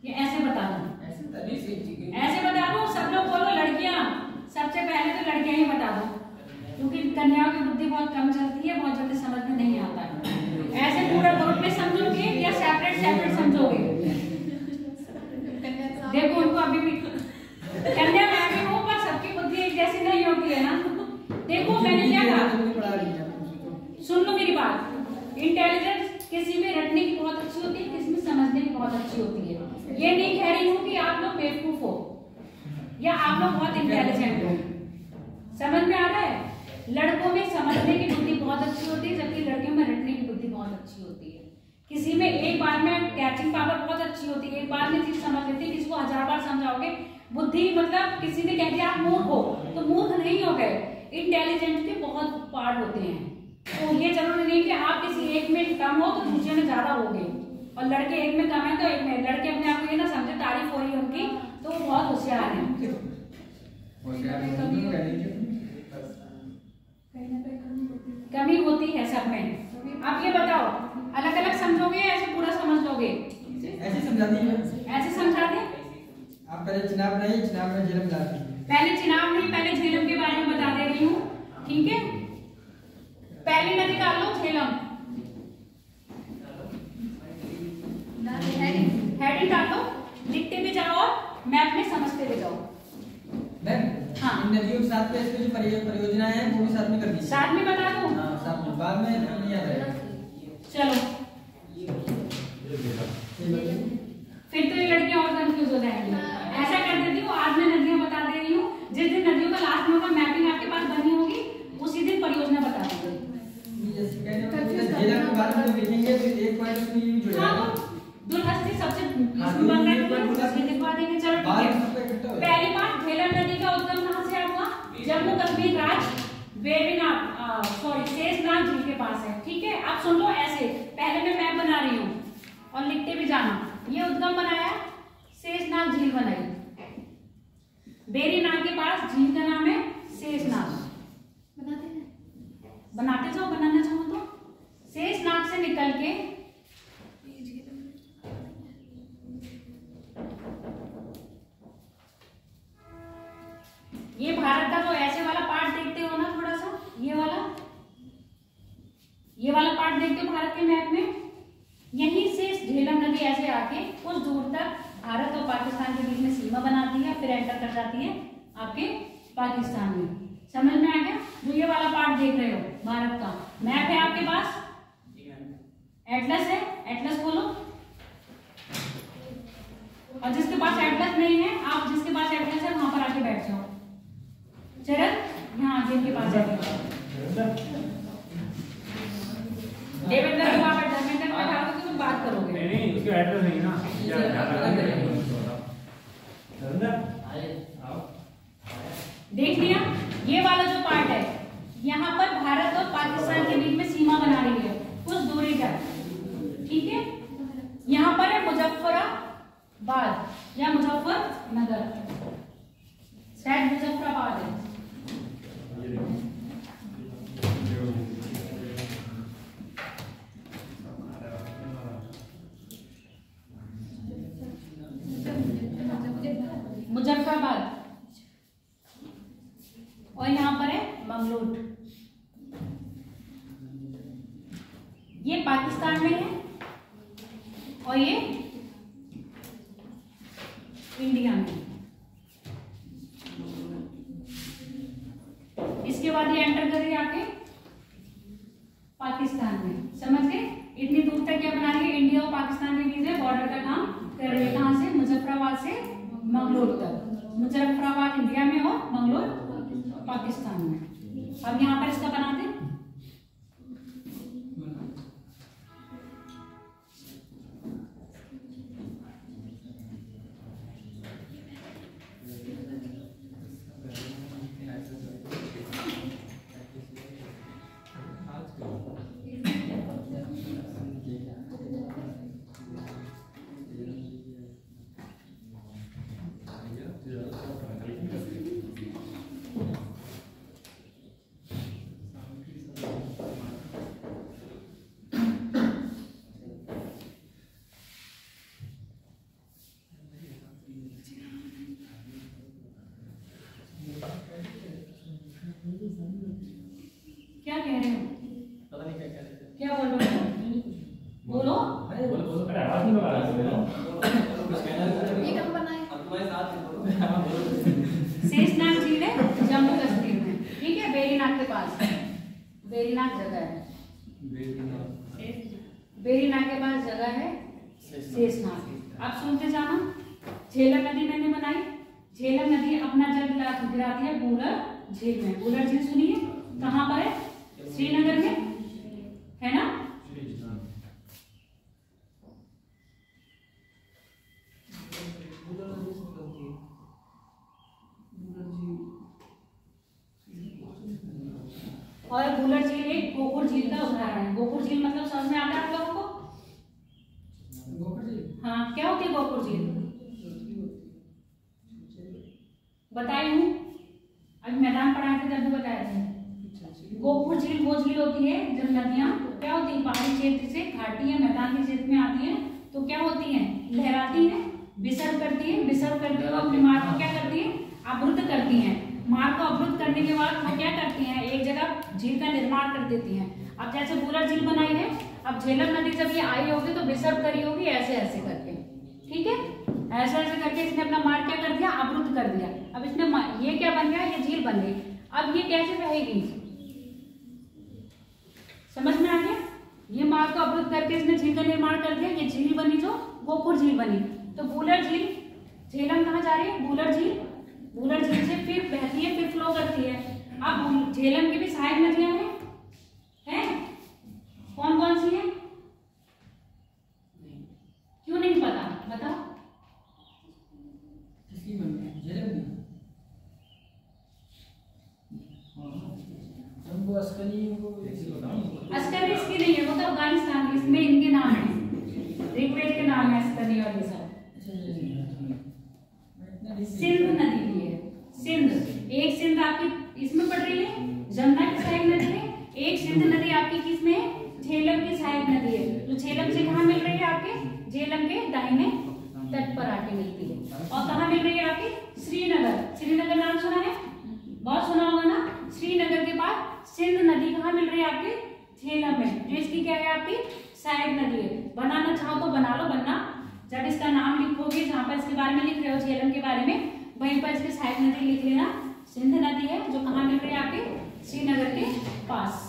ये ऐसे बता दूं, ऐसे बता दूं। सब लोग बोलो लड़कियां, सबसे पहले तो लड़कियां ही बता दो, क्योंकि कन्याओं की बुद्धि बहुत कम चलती है, बहुत जल्दी समझ में नहीं आता है। ऐसे पूरा ग्रुप में समझोगे या सेपरेट सेपरेट समझोगे, देखो उनको अभी भी कन्या मैं भी हूँ, पर बहुत इंटेलिजेंट हो। समझ में आ रहा है? लड़कों में समझने की बुद्धि बहुत अच्छी होती है, जबकि लड़कियों में रटने की बुद्धि बहुत अच्छी होती है। किसी में एक बार में कैचिंग पावर बहुत अच्छी होती है, एक बार में चीज समझ लेती है, किसी को 1000 बार समझाओगे बुद्धि, मतलब किसी ने कह दिया आप मूर्ख हो तो मूर्ख नहीं हो गए। इंटेलिजेंट के बहुत पार्ट होते हैं, तो ये जरूरी नहीं कि आप किसी एक में कम हो तो दूसरे में ज्यादा होगे, और लड़के एक में कम है तो एक में। लड़के अपने आप को ये ना समझे तारीफ हो रही है उनकी तो वो बहुत होशियार है। कमी होती है सब में। आप ये बताओ अलग अलग समझोगे या ऐसे पूरा समझ लोगे?
ऐसे समझा दीजिए।
ऐसे समझा दे।
आप पहले चिनाब नहीं, चिनाब में झेलम जाती है।
पहले चिनाब नहीं, पहले झेलम के बारे में बता दे रही हूँ, ठीक है? पहली नदी निकाल लो झेलम, हेडिंग डाल दो, लिखते भी जाओ और मैप में समझते भी जाओ।
मैम
हाँ,
इन नदियों के साथ में जो परियोजनाएं हैं वो भी साथ में कर दीजिए।
साथ में बता दो।
हाँ साथ में, बाद में नहीं याद रहेगा।
चलो फिर तो ये लड़कियां और कंफ्यूज हो जाएंगी। ऐसा कर देती हूँ, आज मैं नदियां बता दे रही हूँ, जिस दिन नदियों का लास्ट में होगा मैपिंग आपके पास बनी होगी उसी दिन परियोजना बता दूंगी।
झेलम के बारे में लिखेंगे तो एक पॉइंट उसमें ये भी जुड़ जाएगा।
दुर्हस्ती सबसे लिखवा देंगे। चलो ठीक है। पहली बात, झेलम नदी का उद्गम कहाँ से हुआ? जम्मू कश्मीर राज्य शेषनाग झील के पास है, ठीक है? आप सुन लो ऐसे, पहले मैं मैप बना रही हूँ और लिखते भी जाना। ये उद्गम बनाया, शेषनाग झील बनाई, बेरी नाग के पास झील का नाम है शेषनाग। बनाते जाओ, बनाना चाहो तो। शेषनाग से निकल के ये भारत का जो ऐसे वाला पार्ट देखते हो ना, थोड़ा सा ये वाला पार्ट देखते हो भारत के मैप में, यहीं से झेलम नदी ऐसे आके कुछ दूर तक भारत और पाकिस्तान के बीच में सीमा बनाती है, फिर एंटर कर जाती है आपके पाकिस्तान में। समझ में आ गया? जो ये वाला पार्ट देख रहे हो भारत का मैप है आपके पास, एटलस है, एटलस खोलो। और जिसके पास एटलस नहीं है, आप जिसके पास एटलस है वहां पर आके बैठ जाओ। चरण यहाँ जिनके पास है देवेंद्र के पास धर्मेंद्र बैठा हो तो तुम बात करोगे।
नहीं उसके एड्रेस नहीं ना,
देख लिया? ये वाला जो पार्ट है यहाँ पर भारत और पाकिस्तान के बीच में सीमा बना रही है कुछ दूरी तक, ठीक है? यहाँ पर है मुजफ्फराबाद या मुजफ्फरनगर, शायद मुजफ्फराबाद है। मुजफ्फराबाद, और यहाँ पर है मंगलोट। ये पाकिस्तान में है और ये इंडिया में। इसके बाद ये एंटर करिए आके पाकिस्तान में। समझ गए? इतनी दूर तक क्या बना रही है? इंडिया और पाकिस्तान के बीच में बॉर्डर का काम कर रही है। कहां से? मुजफ्फराबाद से मंगलोर तक। मुजफ्फराबाद इंडिया में और मंगलोर पाकिस्तान में। अब यहाँ पर इसका बना दें। क्या कह रहे हो?
पता नहीं क्या कह रहे थे।
क्या बोल रहे हो? बोलो।
अरे आवाज नहीं आ रहा है।
ये कब बनाए?
अब तुम्हारे साथ बोलो।
शेषनाग झील है जम्मू कश्मीर में, ठीक है? बेरीनाग के पास, बेरीनाग जगह है, बेरीनाग के पास जगह है शेषनाग। आप सुनते जाना। झेलम नदी मैंने बनाई, झेलम नदी अपना जल गिराती है बूलर झील में। बूलर झील सुनिए कहाँ पर है? श्रीनगर में है ना। और बूलर झील एक गोकुर झील का उदाहरण है। गोकुर झील मतलब समझ में आता है आप लोगों को?
गोकुर झील,
हाँ, क्या होती है गोकुर झील? बताई हूँ, अभी मैदान पढ़ाए थे तब भी बताए थे। गोकुर झील वो झील होती है जब नदियाँ क्या होती है, पहाड़ी क्षेत्र से घाटी या मैदान के क्षेत्र में आती है तो क्या होती है, लहराती है, विसर्ग करती है। विसर्ग करते हुए अपने मार्ग को क्या करती है, अवरुद्ध करती है। मार्ग को अवरुद्ध करने के बाद वो क्या करती हैं, एक जगह झील का निर्माण कर देती हैं। अब जैसे बूलर झील बनाई है, अब झेलम नदी जब ये आई होगी तो विसर्ग करी होगी ऐसे ऐसे करके, ठीक है, ऐसे ऐसे करके इसने अपना मार्ग क्या कर दिया, अवरुद्ध कर दिया। अब इसने ये क्या बन गया, ये झील बन गई। अब ये कैसे बहेगी, समझ में आ गया? ये मार्ग को अवरुद्ध करके इसने झील का निर्माण कर दिया, ये झील बनी जो गोकुर झील बनी। तो बूलर झील, झेलम कहाँ जा रही है, बूलर झील, बूलर झील से फिर बहती है, फिर फ्लो करती है। अब झेलम की भी सहायक नदियां हैं, कौन कौन सी हैं? क्यों नहीं पता, बताओ।
किसकी बन गई झेलम की? हमको अस्करी को
अस्करी इसकी नहीं है, वो तो अफगानिस्तान की, इसमें इनके नाम है, ऋग्वेद के नाम है अस्करी और ये सब। सिंध नदी की है, सिंध, एक सिंध आपकी इसमें पड़ रही है, जमुना की सहायक नदी है। एक सिंध नदी आपकी किसमें है, झेलम की सहायक नदी है। तो झेलम से कहाँ मिल रही है आपके, झेलम के दाहिने तट पर आके मिलती है। और कहाँ मिल रही है आपकी, श्रीनगर, श्रीनगर नाम सुना है, बहुत सुना होगा ना। श्रीनगर के बाद सिंध नदी कहाँ मिल रही है आपके, झेलम में, जो इसकी क्या है आपकी सहायक नदी है। बनाना चाहो तो बना लो, वरना जब इसका नाम लिखोगे जहाँ पर इसके बारे में लिख रहे हो झेलम के बारे में, वहीं पर इसकी सहायक नदी लिख लेना। सिंध नदी है जो कहाँ मिल रही है आपके, श्रीनगर के पास।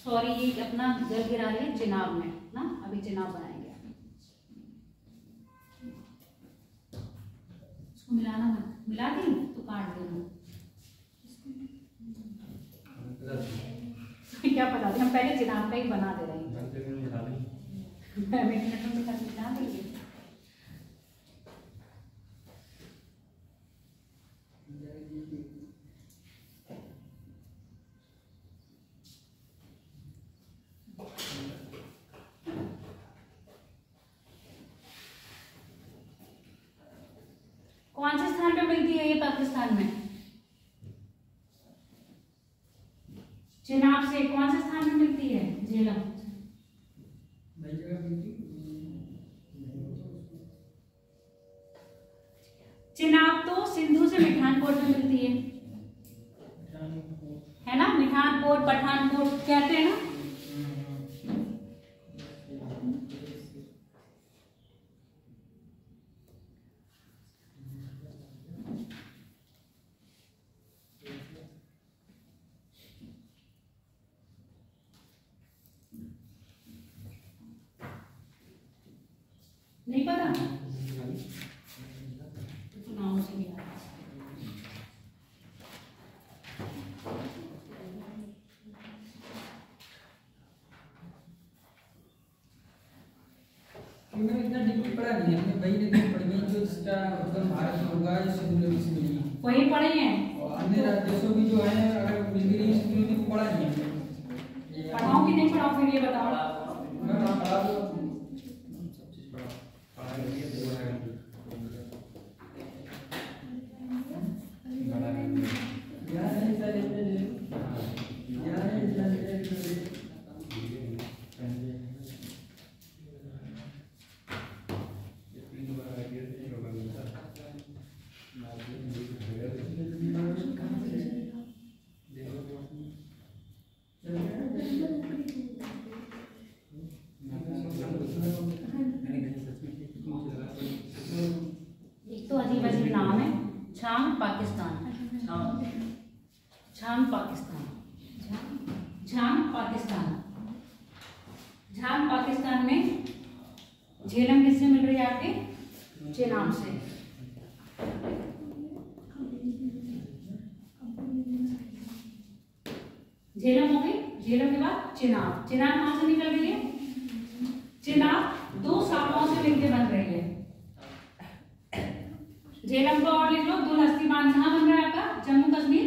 सॉरी, ये अपना जल गिरा रही है चिनाब में ना, अभी चिनाब बनाएंगे। इसको मिलाना मत, मिला दी तो काट देना। क्या पता थी, हम पहले चिनाब का ही बना दे रहे हैं। मिनट में मिला देंगे। कौन से स्थान पे मिलती है ये पाकिस्तान में, चिनाब से कौन से स्थान में मिलती है झेलम? चिनाब तो सिंधु से मिठानकोट में मिलती है ना, मिठानकोट पठानकोट कहते हैं ना। नहीं पता, नाम से भी आता है।
मैंने इतना डीपली पढ़ा नहीं है, हमने वही नदी पढ़ी है जो जिसका उद्गम भारत में होगा, सिंधु नदी से मिली है,
वही पढ़े हैं।
और अन्य देशों की जो है अगर मिल गई सिंधु नदी को पढ़ा नहीं है।
पढ़ाओ कि नहीं पढ़ाओ, फिर ये बताओ।
मैं पढ़ा दो
एक तो अजीब अजीब पाकिस्तान, झांग पाकिस्तान, झांग पाकिस्तान। झांग पाकिस्तान में झेलम किससे मिल रही है आपके? चेनाब से। झेलम हो गई, झेलम के बाद चेनाब। चेनाब कहां से निकल रही है? चेनाब दो शाखाओं से मिलकर बन रही है। झेलम को और लिख लो, दुलहस्ती बांध कहां बन रहा है आपका? जम्मू कश्मीर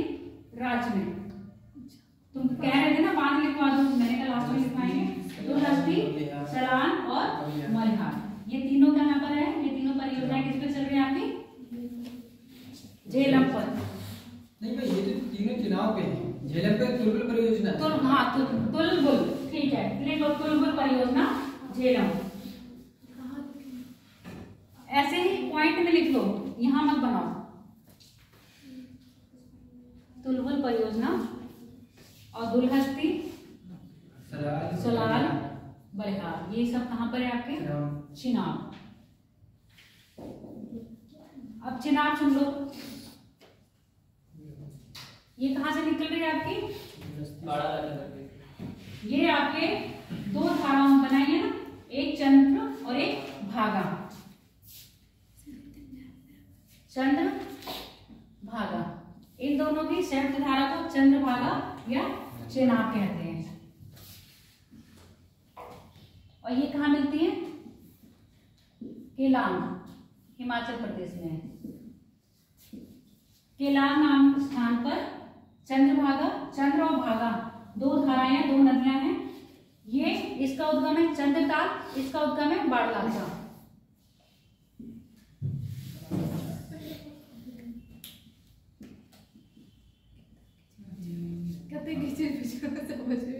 राज्य में। तुम कह रहे थे ना बांध लिखवा दो, मैंने कहा लास्ट में लिखवाएंगे। दुलहस्ती, सलान और मल्हार, ये तीनों कहां पर है? ये तीनों परियोजनाएं किस पे चल रही है आपकी? झेलम पर।
नहीं भाई, ये तो तीनों चुनाव पे हैं। झेलम पे तुलबुल परियोजना।
तुलबुल, ठीक है, लिखो तुलबुल परियोजना झेलम। ऐसे ही पॉइंट में लिख लो, यहां मत बनाओ। तुलबुल परियोजना और दुलहस्ती, सलाल, बलिहार, ये सब कहां पर है आपके? चिनाब। अब चिनाब सुन लो, ये कहां से निकल रही है आपकी? ये आपके दो धाराओं में बनाई है ना, एक चंद्र और एक भागा। चंद्र भागा, इन दोनों की संयुक्त धारा को चंद्रभागा या चेनाब कहते हैं। और ये कहाँ मिलती है? केलांग, हिमाचल प्रदेश में है। केलांग नाम स्थान पर चंद्रभागा, चंद्र और भागा दो धाराएं, दो नदियां हैं। ये इसका उद्गम है चंद्रताल, इसका उद्गम है बाड़लाचा।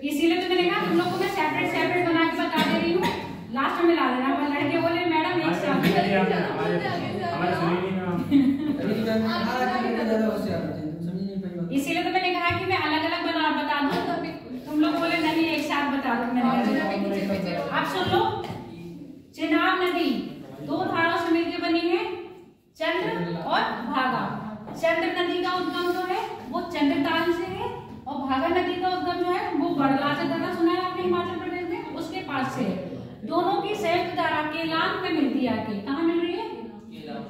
इसीलिए तो मैंने कहा तुम लोग को मैं सेपरेट सेपरेट बना के बता दे रही हूँ, लास्ट में मिला देना। वो लड़के बोले मैडम एक साथ। इसीलिए तो मैंने कहा कि मैं अलग अलग बता दूं, तुम लोग बोले नहीं एक साथ बता दो। मैंने आप सुन लो, चेनाब नदी दो धाराओं से मिलकर बनी है, चंद्र और भागा। चंद्र नदी का उद्गम जो है वो चंद्रताल से है और भागा नदी का उद्गम जो है वो बड़लाचा धारा, सुना है आपने हिमाचल प्रदेश में, उसके पास से है। दोनों की संयुक्त धारा केलांग में मिलती है। आके कहाँ मिल रही है?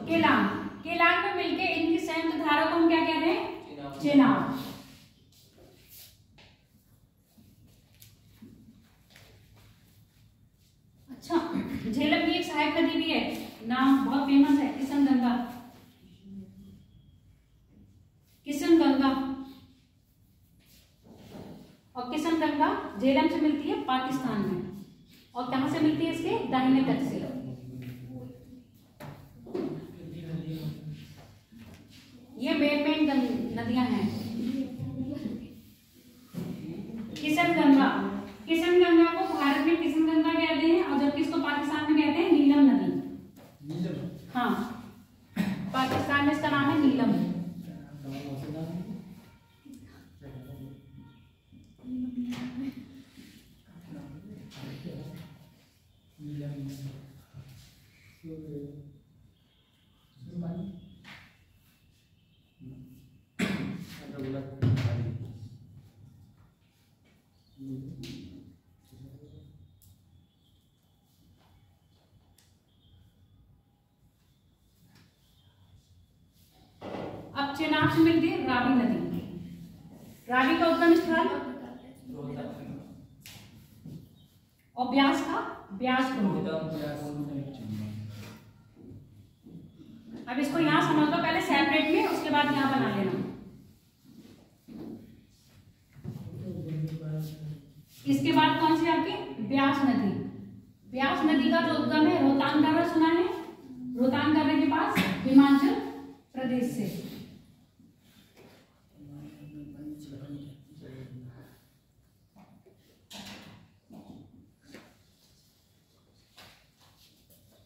केलांग। केलांग में मिलके इनकी संयुक्त धारा को हम क्या कहते हैं? चेनाब। अच्छा, झेलम की एक सहायक नदी भी है, नाम बहुत फेमस है, किशन गंगा। किशन गंगा, और किशन गंगा झेलम से मिलती है पाकिस्तान में। और कहां से मिलती है? इसके दाहिने तट से। ये मेन नदियां हैं। किशन गंगा, किशन गंगा को भारत में किशन गंगा कहते हैं और जबकि इसको पाकिस्तान में कहते हैं नीलम नदी। हाँ, पाकिस्तान में इसका नाम है नीलम। अब चेनाब से मिलती है रावी नदी। रावी का उद्गम स्थल और ब्यास का ब्यास कुंड। अब इसको यहाँ समझ लो पहले सेपरेट में, उसके बाद यहाँ बना लेना। इसके बाद कौन सी आपकी? ब्यास नदी। ब्यास नदी का जो उद्गम है रोहतांग दर्रा, सुना है? रोहतांग दर्रे के पास हिमाचल प्रदेश से।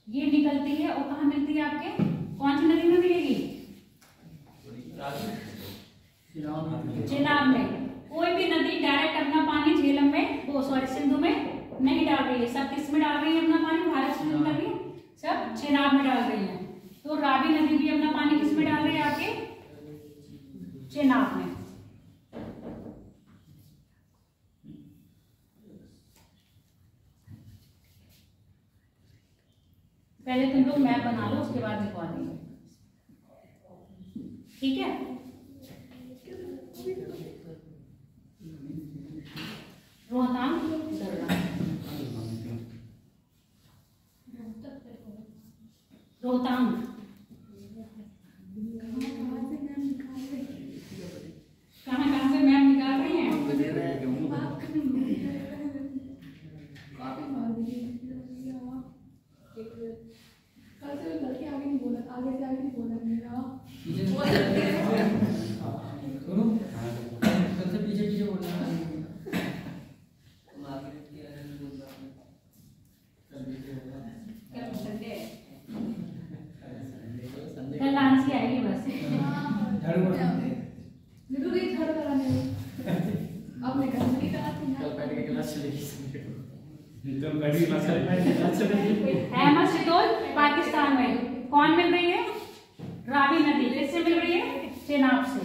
ये निकलती है और कहाँ मिलती है आपके? कौन सी नदी में मिलेगी? चेनाब में। कोई भी नदी डायरेक्ट अपना पानी झेलम में, वो सॉरी सिंधु में नहीं डाल रही है। सब किस में डाल रही है अपना पानी? भारत से निकल रही है, सब चेनाब में डाल रही है। तो रावी नदी भी अपना पानी किस में डाल रही है? आपके चेनाब में। पहले तुम लोग मैप बना लो, उसके बाद लिखवा देंगे, ठीक है। रोहतांग दर्रा, रोहतांग कहाँ से मैम निकाल रही हैं?
सबसे पीछे पीछे बोलना है।
कल डांस आएगी बस। अहमद शितोल पाकिस्तान में कौन मिल रही है? रावी नदी किससे मिल रही है? चेनाब से।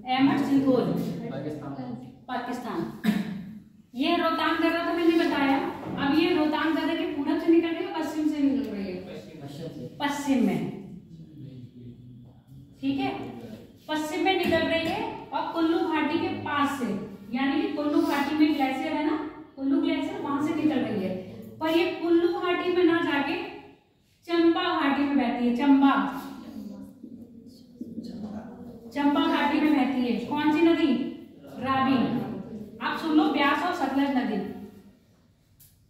अहमद शितोल पाकिस्तान। ये रोहतांग दर्रा तो मैंने बताया। अब ये रोहतांग दर्रे के पूरब से निकल रही है, पश्चिम से निकल रही है? पश्चिम में, ठीक है, पश्चिम में निकल रही है और कुल्लू घाटी के पास से, यानी कि कुल्लू घाटी में ग्लेशियर है ना, कुल्लू ग्लेशियर, वहां से निकल रही है। पर ये कुल्लू घाटी में ना जाके चंपा घाटी में बहती है। चंपा घाटी में बहती है। कौन सी नदी? रावी। आप सुन लो, ब्यास और सतलज नदी।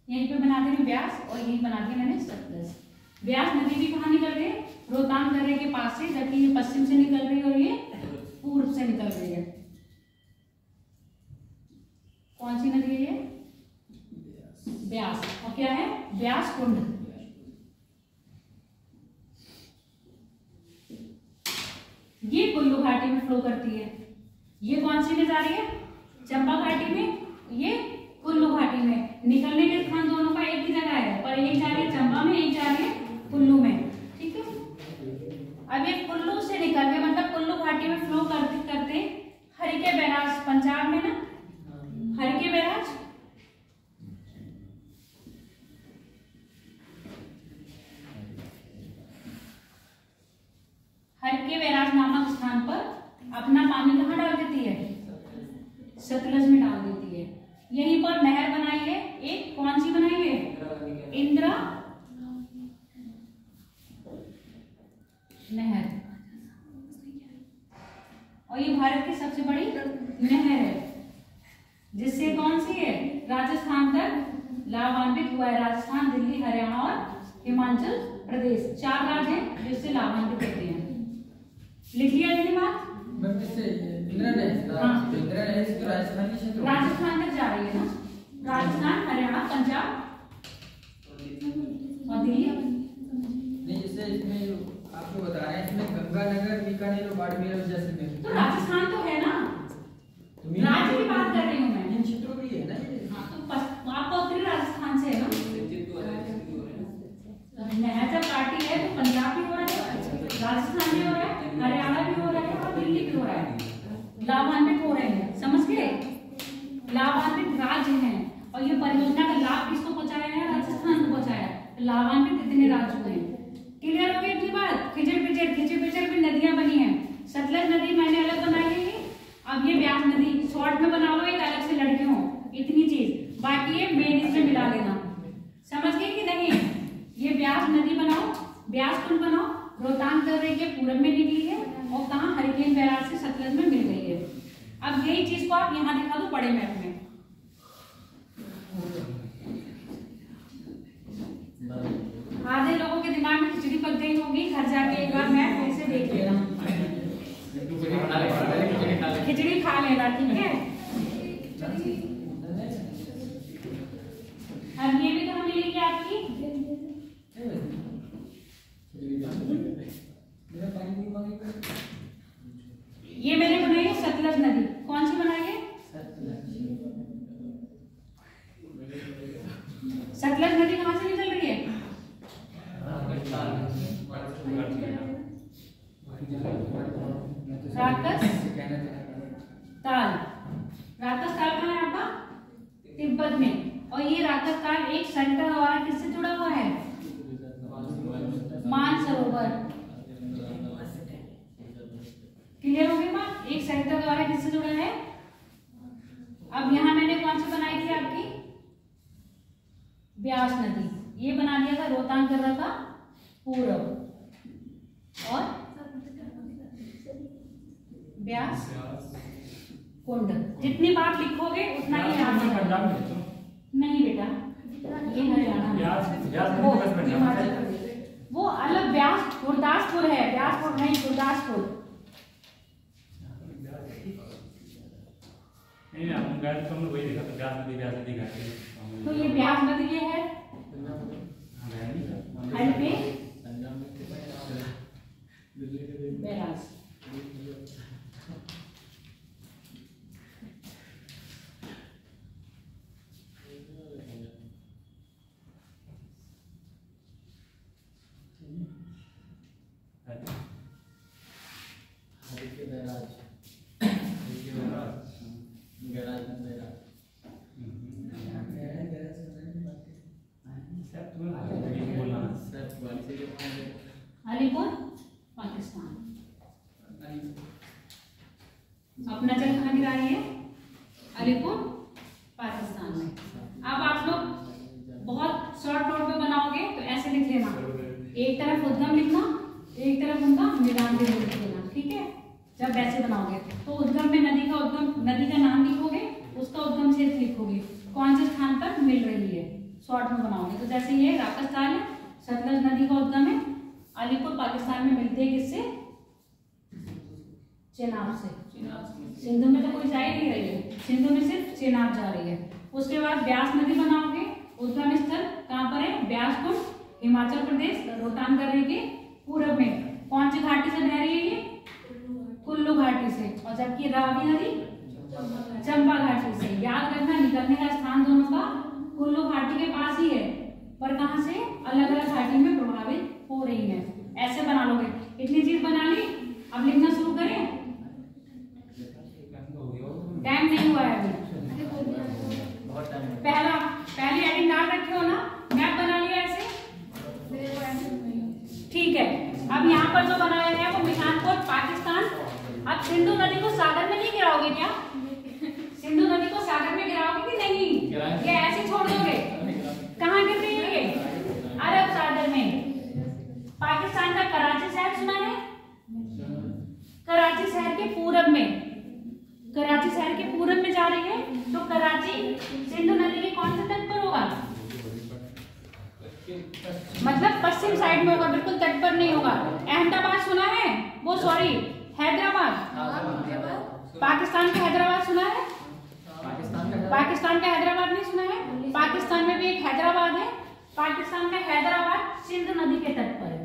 यहीं पे बना दी ब्यास और यहीं बना दी मैंने सतलज। ब्यास नदी भी कहाँ निकल रही है? रोहतांग दर्रे के पास से, जबकि ये पश्चिम से निकल रही है और ये पूर्व से निकल रही है। कौन सी नदी है ये? ब्यास। और क्या है? ब्यास कुंड। ये कुल्लू घाटी में फ्लो करती है। ये कौन सी में जा रही है? चंपा घाटी में, ये कुल्लू घाटी में। निकलने के स्थान दोनों का एक ही जगह है, पर एक जा रही है चंपा में, एक जा रही है कुल्लू में, ठीक है। अब ये कुल्लू से निकल के, मतलब कुल्लू घाटी में फ्लो करते करते हरिके बैराज, पंजाब में ना, हरिके बैराज, हरिके बैराज नामक स्थान पर अपना पानी कहाँ डाल देती है? सतलज में डाल देती है। यहीं पर नहर बनाई है एक। कौन सी बनाई है? इंदिरा नहर। और ये भारत की सबसे बड़ी नहर है, जिससे कौन सी है? राजस्थान तक लाभान्वित हुआ है। राजस्थान, दिल्ली, हरियाणा और हिमाचल प्रदेश, 4 राज्य हैं जिससे लाभान्वित होते हैं। लिख लिया इतनी बात? राजस्थान तक जा रही है ना, राजस्थान, हरियाणा, पंजाब और दिल्ली।
नहीं, जैसे इसमें आपको बता रहे हैं, इसमें गंगानगर, बीकानेर और बाड़मेर और जैसलमेर,
तो राजस्थान तो है ना, राज्य की बात कर रही हूँ मैं।
इन क्षेत्रों भी है ना ये।
हाँ, तो आपका उत्तरी राजस्थान से है ना। नहर जब काटी है तो पंजाब भी हो रहा है, राजस्थान भी हो रहा है, हरियाणा भी हो रहा है और दिल्ली भी हो रहा है। लाभान्वित हो रहे हैं, समझ गए? लाभान्वित राज्य हैं। और ये परियोजना का लाभ किसको पहुंचाया है? राजस्थान को पहुंचाया। लाभान्वित इतने राज्य हुए। क्लियर हो गई इतनी बात? खिचड़ भी नदियां बनी हैं। सतलज नदी मैंने अलग बनाई है। अब ये ब्यास नदी शॉर्ट में बना लो एक अलग से, लड़कियों, इतनी चीज। बाकी ये मेन इसमें मिला लेना। समझ गए कि नहीं? ये ब्यास नदी बनाओ, ब्यास कुंड बनाओ, रोहतांग दर्रे के पूरब में निकली है और कहाँ? हरिकेन बैराज से सतलज में मिल गई है। अब यही चीज को आप यहाँ दिखा दो बड़े मैप में। आधे लोगों के दिमाग में खिचड़ी पक गई होगी, घर जाके एक बार मैप फिर से देख लेना, खिचड़ी खा लेना, ठीक है। अब ये भी कहाँ मिलेगी आपकी? ये मैंने बनाई है सतलज नदी। कौन सी बनाई है? सतलज नदी कहाँ से निकल रही है? राकस ताल। राकस ताल कहाँ है आपका? तिब्बत में। और ये राकस ताल एक सेंटर द्वारा किससे जुड़ा हुआ है? मानसरोवर। क्लियर हो गई बात? एक सेंटर द्वारा किससे जुड़ा है? अब यहाँ मैंने कौन सी बनाई थी आपकी? ब्यास नदी। ये बना दिया था रोहतांग दर्रा का पूरब और ब्यास कुंड। जितनी बार लिखोगे उतना ही याद रहेगा। नहीं बेटा, ये हरियाणा में। वो अलग ब्यास गुरदासपुर है, ब्यासपुर नहीं गुरदासपुर।
वही देखा तो ब्यास नदी घाटी।
तो ये ब्यास नदी ये है पे बैराज। अलीपुर पाकिस्तान। अपना चल कहाँ गिरा रही है? अलीपुर पाकिस्तान में। अब आप लोग बहुत शॉर्ट नोट में बनाओगे तो ऐसे लिख लेना, एक तरफ उद्गम लिखना, एक तरफ उनका निदान भी लिख लेना, ठीक है? जब वैसे बनाओगे तो उद्गम में नदी का नाम लिखोगे, उसका उद्गम क्षेत्र लिखोगे, कौन से स्थान पर मिल रही है, शॉर्ट में बनाओगे। तो जैसे ये राकस ताल है, सतलज नदी का उद्गम है, अलीपुर पाकिस्तान में मिलते हैं किससे? चेनाब से। सिंधु में तो कोई जा ही नहीं रही है, सिंधु में सिर्फ चेनाब जा रही है। उसके बाद ब्यास नदी बनाओगे, उद्गम स्थल कहाँ पर है? ब्यास कुंड, हिमाचल प्रदेश, रोहतांग दर्रे के पूर्व में। कौन सी घाटी से बह रही है ये? कुल्लू घाटी से। और जबकि रावी नदी चंपा घाटी से। याद रखना, निकलने का स्थान दोनों का कुल्लू घाटी के पास ही है, पर कहाँ से? अलग अलग घाटी में प्रभावित हो रही है। ऐसे बना लोगे। इतनी चीज बना ली, अब लिखना शुरू करें? टाइम नहीं हुआ है अभी। पहली हेडिंग डाल रखे हो ना, मैप बना लिया ऐसे, ठीक है। अब यहाँ पर जो बनाया है वो मिठानकोट पाकिस्तान। अब सिंधु नदी को सागर में नहीं गिराओगे क्या? सिंधु नदी को सागर में गिराओगे कि नहीं? ये ऐसे छोड़ दोगे? कहाँ गिर रही है ये? अरब सागर में। पाकिस्तान का कराची शहर सुना है? कराची शहर के पूरब में, कराची शहर के पूरब में जा रही है। तो कराची सिंधु नदी के कौन से तट पर होगा? मतलब पश्चिम साइड में होगा, बिल्कुल तट पर नहीं होगा। अहमदाबाद सुना है? वो सॉरी, हैदराबाद। पाकिस्तान का हैदराबाद सुना है? पाकिस्तान का हैदराबाद नहीं सुना है? पाकिस्तान में भी एक हैदराबाद है। पाकिस्तान का हैदराबाद सिंधु नदी के तट पर है।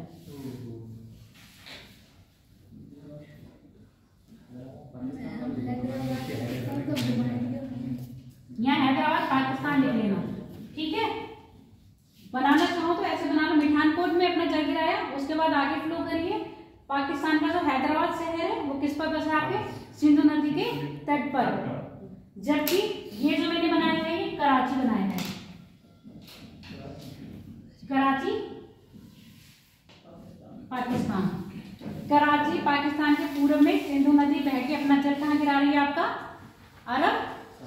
यहाँ हैदराबाद पाकिस्तान लिख लेना, ठीक है? बनाना चाहो तो ऐसे बना लो। मिठानकोट में अपना जल गिराया, उसके बाद आगे फ्लो करिए। पाकिस्तान का जो हैदराबाद शहर है वो किस पर बसा है? आपके सिंधु नदी के तट पर। जबकि ये जो मैंने बनाया है ये कराची बनाया है। कराची पाकिस्तान। कराची पाकिस्तान के पूर्व में सिंधु नदी बह के अपना जल कहाँ गिरा रही है? आपका अरब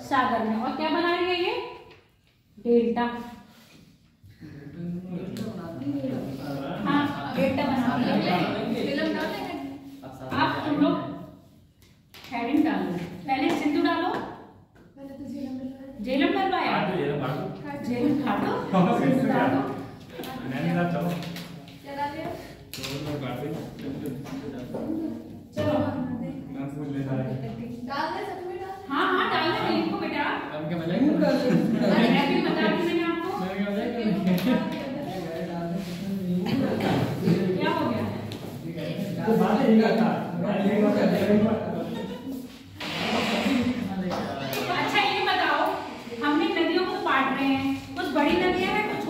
सागर में। और क्या बना रही है ये? डेल्टा। हाँ, डेल्टा बना रही है। आप तुम लोग हेडिंग डालो, पहले सिंधु डालो। झेलम डलवाया? झेलम काटो, सिंधु डालो। चलो हाँ हाँ डाल दे, लिखो बेटा। अरे मैं बता दी मैंने आपको। क्या हो गया? अच्छा ये बताओ, हमने नदियों को बांट रहे हैं, कुछ बड़ी नदियां हैं, कुछ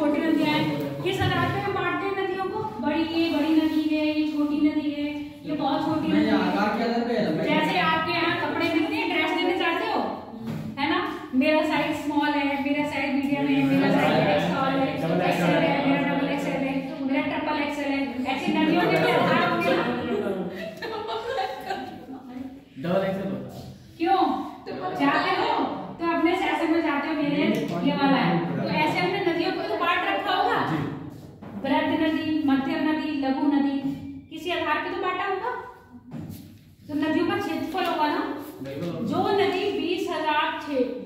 स्मॉल है, मेरा साइज मीडियम है, मेरा साइज एक्सएल है, मेरा डबल एक्सएल है, मेरा ट्रिपल एक्सएल है। ऐसी नदियों के भी आधार होंगे ना।
डबल एक्सेल होता है।
क्यों जाते हो तो अपने सेशन में जाते हो, मेरे ये वाला है, तो ऐसे हमने नदियों को तो बांट रखा होगा, बृहद नदी, मध्यम नदी, लघु नदी, किसी आधार पे तो बांटा होगा। तो नदियों का क्षेत्रफल होगा ना, जो नदी 20,000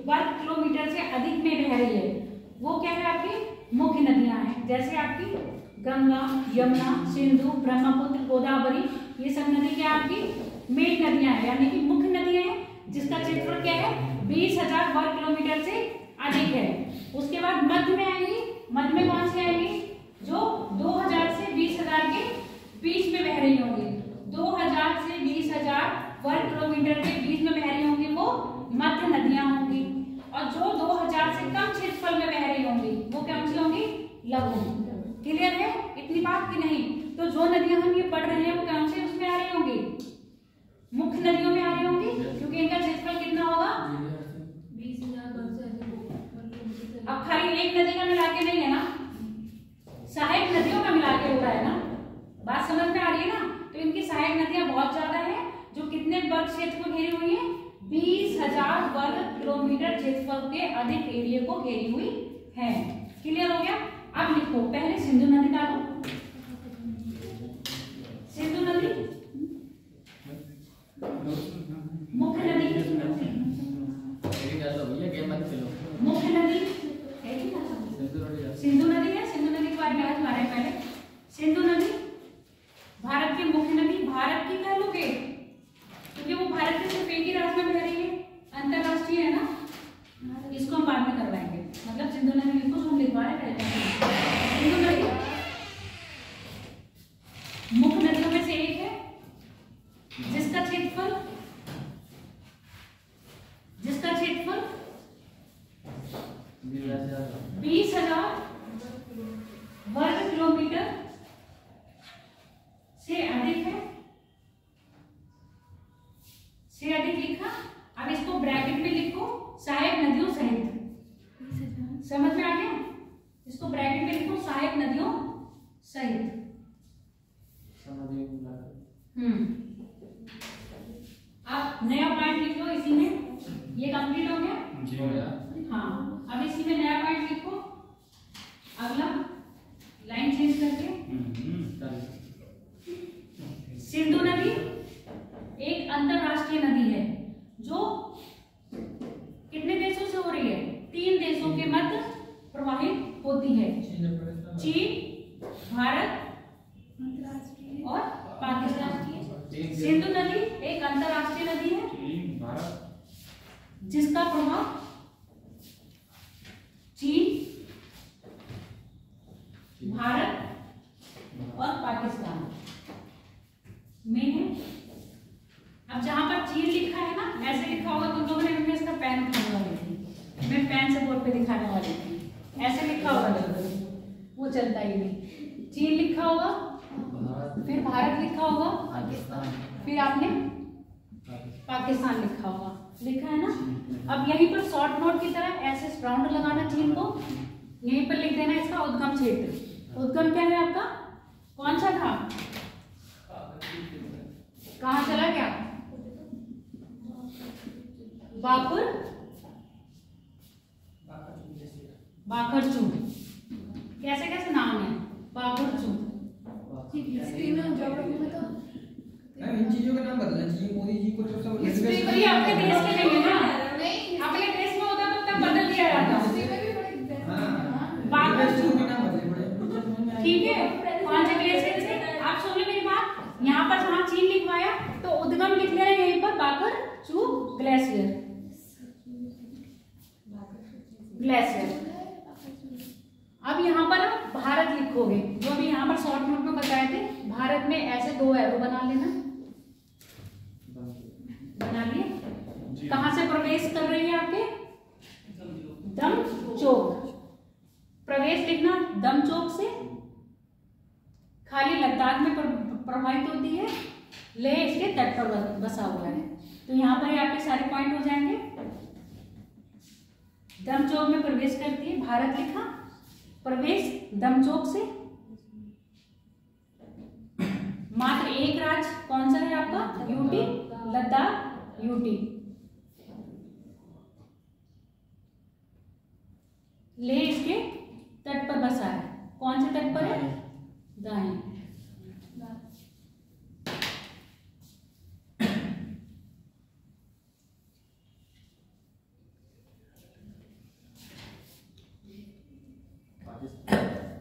वर्ग किलोमीटर से अधिक में बह रही है वो क्या है, आपकी मुख्य नदियां हैं। जैसे आपकी गंगा, यमुना, सिंधु, ब्रह्मपुत्र, गोदावरी, ये सब नदी क्या आपकी मेन नदियां हैं, यानी कि मुख्य नदियां हैं, जिसका क्षेत्रफल क्या है 20,000 वर्ग किलोमीटर से अधिक है। उसके बाद मध्य में आएंगी, मध्य में कौन सी आएंगी, जो 2000 से 20,000 के बीच में बह रही होंगी। 2000 से 20,000 वर्ग किलोमीटर के बीच में बह रही होंगी वो मध्य नदियां होंगी, और जो 2000 से कम क्षेत्रफल में बह रही होंगी वो कौन सी होंगी, लघु। क्लियर है इतनी बात की नहीं? तो जो नदियां हम ये पढ़ रहे हैं वो कौन से उसमें आ रही होंगी, मुख्य नदियों में आ रही होंगी, क्योंकि इनका क्षेत्रफल कितना होगा
20,000 वर्ग से अधिक।
अब खाली एक नदी का मिला के नहीं है ना, सहायक नदियों का मिला के हो रहा है ना, बात समझ में आ रही है ना। तो इनकी सहायक नदियां बहुत ज्यादा है, जो कितने वर्ग क्षेत्र को घेरी हुई है, 20,000 वर्ग किलोमीटर क्षेत्रफल के अधिक एरिया को घेरी हुई है। क्लियर हो गया? अब लिखो, पहले सिंधु नदी डालो, सिंधु नदी मुख्य नदी, मुख्य नदी सिंधु नदी है। सिंधु नदी के बारे में आज हमारे पहले सिंधु नदी भारत की मुख्य नदी, भारत की कह लोगे क्योंकि वो भारत के सिर्फ एक ही राज्य में बह रही है, अंतरराष्ट्रीय है ना, इसको हम बाद में करवाएंगे। मतलब सिंधु नदी लिखो, हम लिखवा रहे हैं। सिंधु नदी मुख्य नदियों में से एक है, जिसका क्षेत्रफल 20,000 वर्ग किलोमीटर से अधिक है, से अधिक लिखा। अब इसको ब्रैकेट में लिखो, सहायक नदियों सहित। समझ में आ गया? इसको ब्रैकेट में लिखो, सहायक नदियों सहित। अब नया पॉइंट लिख लो इसी में, ये कंप्लीट हो गया। हाँ, अब इसी में नया पॉइंट लिखो, अगला लाइन चेंज करके। सिंधु नदी एक अंतरराष्ट्रीय नदी है, जो कितने देशों से हो रही है, 3 देशों के मध्य प्रवाहित होती है, चीन, भारत और पाकिस्तान। सिंधु नदी एक अंतरराष्ट्रीय नदी है, जिसका प्रभाव चीन, भारत और पाकिस्तान में है। अब जहां पर चीन लिखा है ना, ऐसे लिखा होगा, तुम लोगों ने इसका पेन उठाने वाली थी, मैं पेन से बोर्ड पे दिखाने वाली थी, ऐसे लिखा होगा वो चलता ही नहीं। चीन लिखा होगा, फिर भारत लिखा होगा, फिर आपने पाकिस्तान लिखा होगा, लिखा है ना। अब यहीं पर शॉर्ट नोट की तरह ऐसे राउंड लगाना, चीन को यहीं पर लिख देना, इसका उद्गम क्षेत्र। उद्गम क्या है आपका, कौन सा था, कहां चला गया, बाखरचू, कैसे कैसे नाम है, बाखरचू।
इन चीजों का नाम बदलना चाहिए, मोदी जी को तो सब
हिस्ट्री अपने देश के नहीं है ना, अपने देश में होता तो तब बदल दिया जाता। बाखरचू
के नाम बदले पड़े,
ठीक है। कौन से ग्लेशियर से, आप सुन लो मेरी बात, यहाँ पर जहाँ चीन लिखवाया तो उद्गम लिख लेना यहीं पर, बाखरचू ग्लेशियर, ग्लेशियर। अब यहाँ पर आप भारत लिखोगे, जो अभी यहाँ पर शॉर्ट नोट में बताए थे, भारत में ऐसे 2 एरो बना लेना, बना लिए। कहां से प्रवेश कर रही है आपके, दम चौक, प्रवेश लिखना दम चौक से, खाली लद्दाख में प्रभावित होती है, लेह इसके तट पर बसा हुआ है। तो यहाँ पर ही आपके सारे पॉइंट हो जाएंगे। दमचौक में प्रवेश करती है, भारत लिखा, प्रवेश दमचौक से। मात्र एक राज्य कौन सा है आपका? UT, Ladakh, UT. ले इसके तट पर बसा है, कौन से तट पर है? दाएं।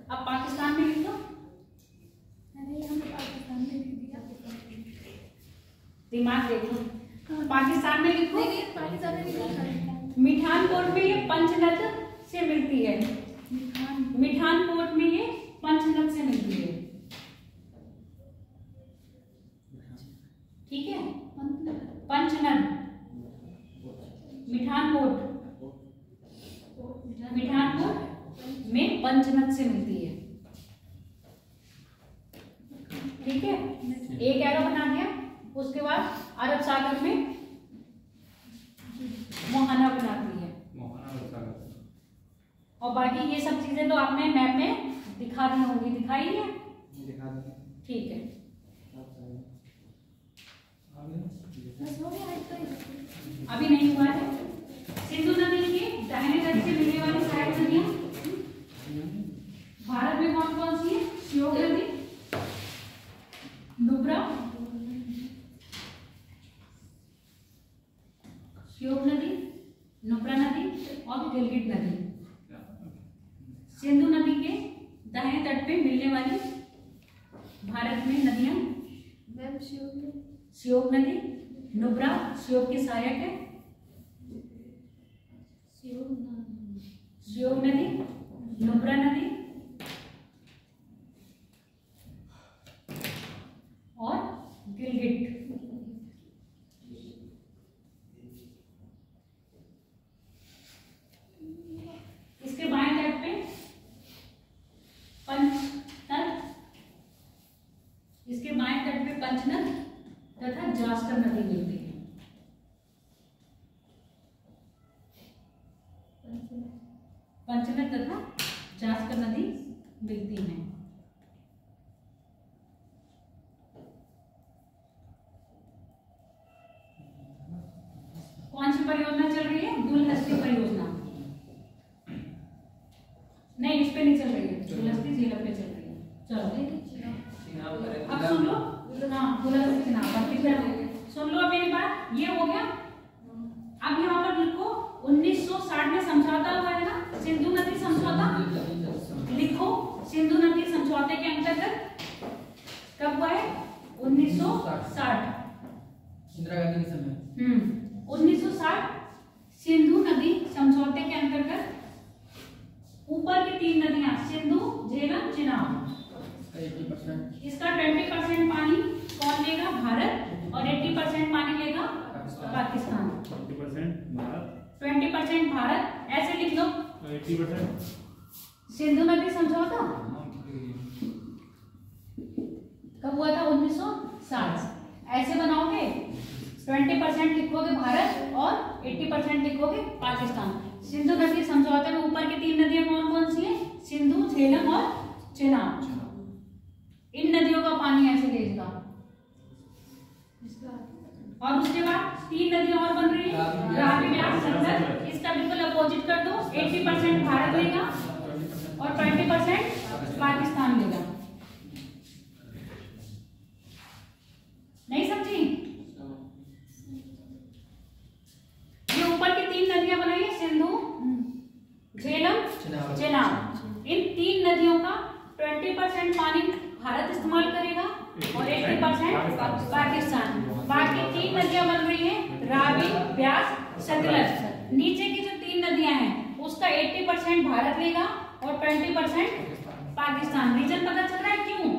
अब पाकिस्तान में लिख दो। दिमाग देखो, पाकिस्तान में लिखो। मिठानकोट में ये पंचनद से मिलती है, मिठानकोट में ये पंचनद से मिलती है, ठीक है। पंचनद, मिठानकोट, मिठानकोट में पंचनद से मिलती है, ठीक है। एक एरो बना दिया। उसके बाद अरब सागर में मोहाना बनाती है, और बाकी ये सब चीजें तो आपने मैप में दिखा दी होंगी, दिखाई है, ठीक है। अभी नहीं हुआ है। सिंधु नदी की दाहिने तट से मिलने वाली सहायक नदियां भारत में कौन कौन सी है? श्योक नदी, नुब्रा, श्योक नदी, नुब्रा नदी और गिलगित नदी। सिंधु नदी के दाहिने तट पे मिलने वाली भारत में नदियां श्योक नदी, नुब्रा श्योक की सहायक है, श्योक नदी, नुब्रा नदी और गिलगित। इसके बाएं तट पे पंचनद, इसके बाएं तट पे पंचनद तथा जास्कर नदी मिलती है। पंचनद तथा जास्कर नदी मिलती है। कौन सी परियोजना चल रही है? दुलहस्ती परियोजना। नहीं, इस पे नहीं चल रही है, दुलहस्ती झीलम पे चल रही है। चलो अब सुन लो। हाँ, दुलहस्ती चनाब, सुन लो मेरी बात। ये हो गया। अब यहाँ पर लिखो 1960 में समझौता हुआ है ना, सिंधु नदी समझौता लिखो। सिंधु नदी समझौते के अंतर्गत कब हुआ है? 1960,
इंदिरा गांधी के समय।
1960 सिंधु नदी समझौते के अंतर्गत ऊपर की 3 नदियां सिंधु, झेलम, चिनाब,
80%।
इसका 20% पानी कौन लेगा? भारत, और 80% पानी लेगा पाकिस्तान।
20% भारत,
20% भारत, ऐसे लिख लो।
80%
सिंधु नदी समझौता कब हुआ था? 1960। ऐसे बनाओगे, 20% लिखोगे भारत और 80% लिखोगे पाकिस्तान। सिंधु नदी समझौते में ऊपर की 3 नदियां कौन कौन सी है? सिंधु, झेलम और चिनाब। इन नदियों का पानी ऐसे लेगा। और उसके बाद 3 नदियां और बन रही है, रावी, व्यास, सतलज। इसका बिल्कुल अपोजिट कर दो। 80% भारत लेगा और 20% पाकिस्तान लेगा। नहीं समझी? ये ऊपर की 3 नदियां बनाई है, सिंधु, झेलम, चिनाब। इन 3 नदियों का 20% पानी भारत इस्तेमाल करेगा और 80% पाकिस्तान। बाकी 3 नदियां बन रही हैं, रावी, व्यास, सतलज। नीचे की जो 3 नदियां हैं उसका 80% भारत लेगा और 20% पाकिस्तान। रीजन पता चल रहा है क्यों?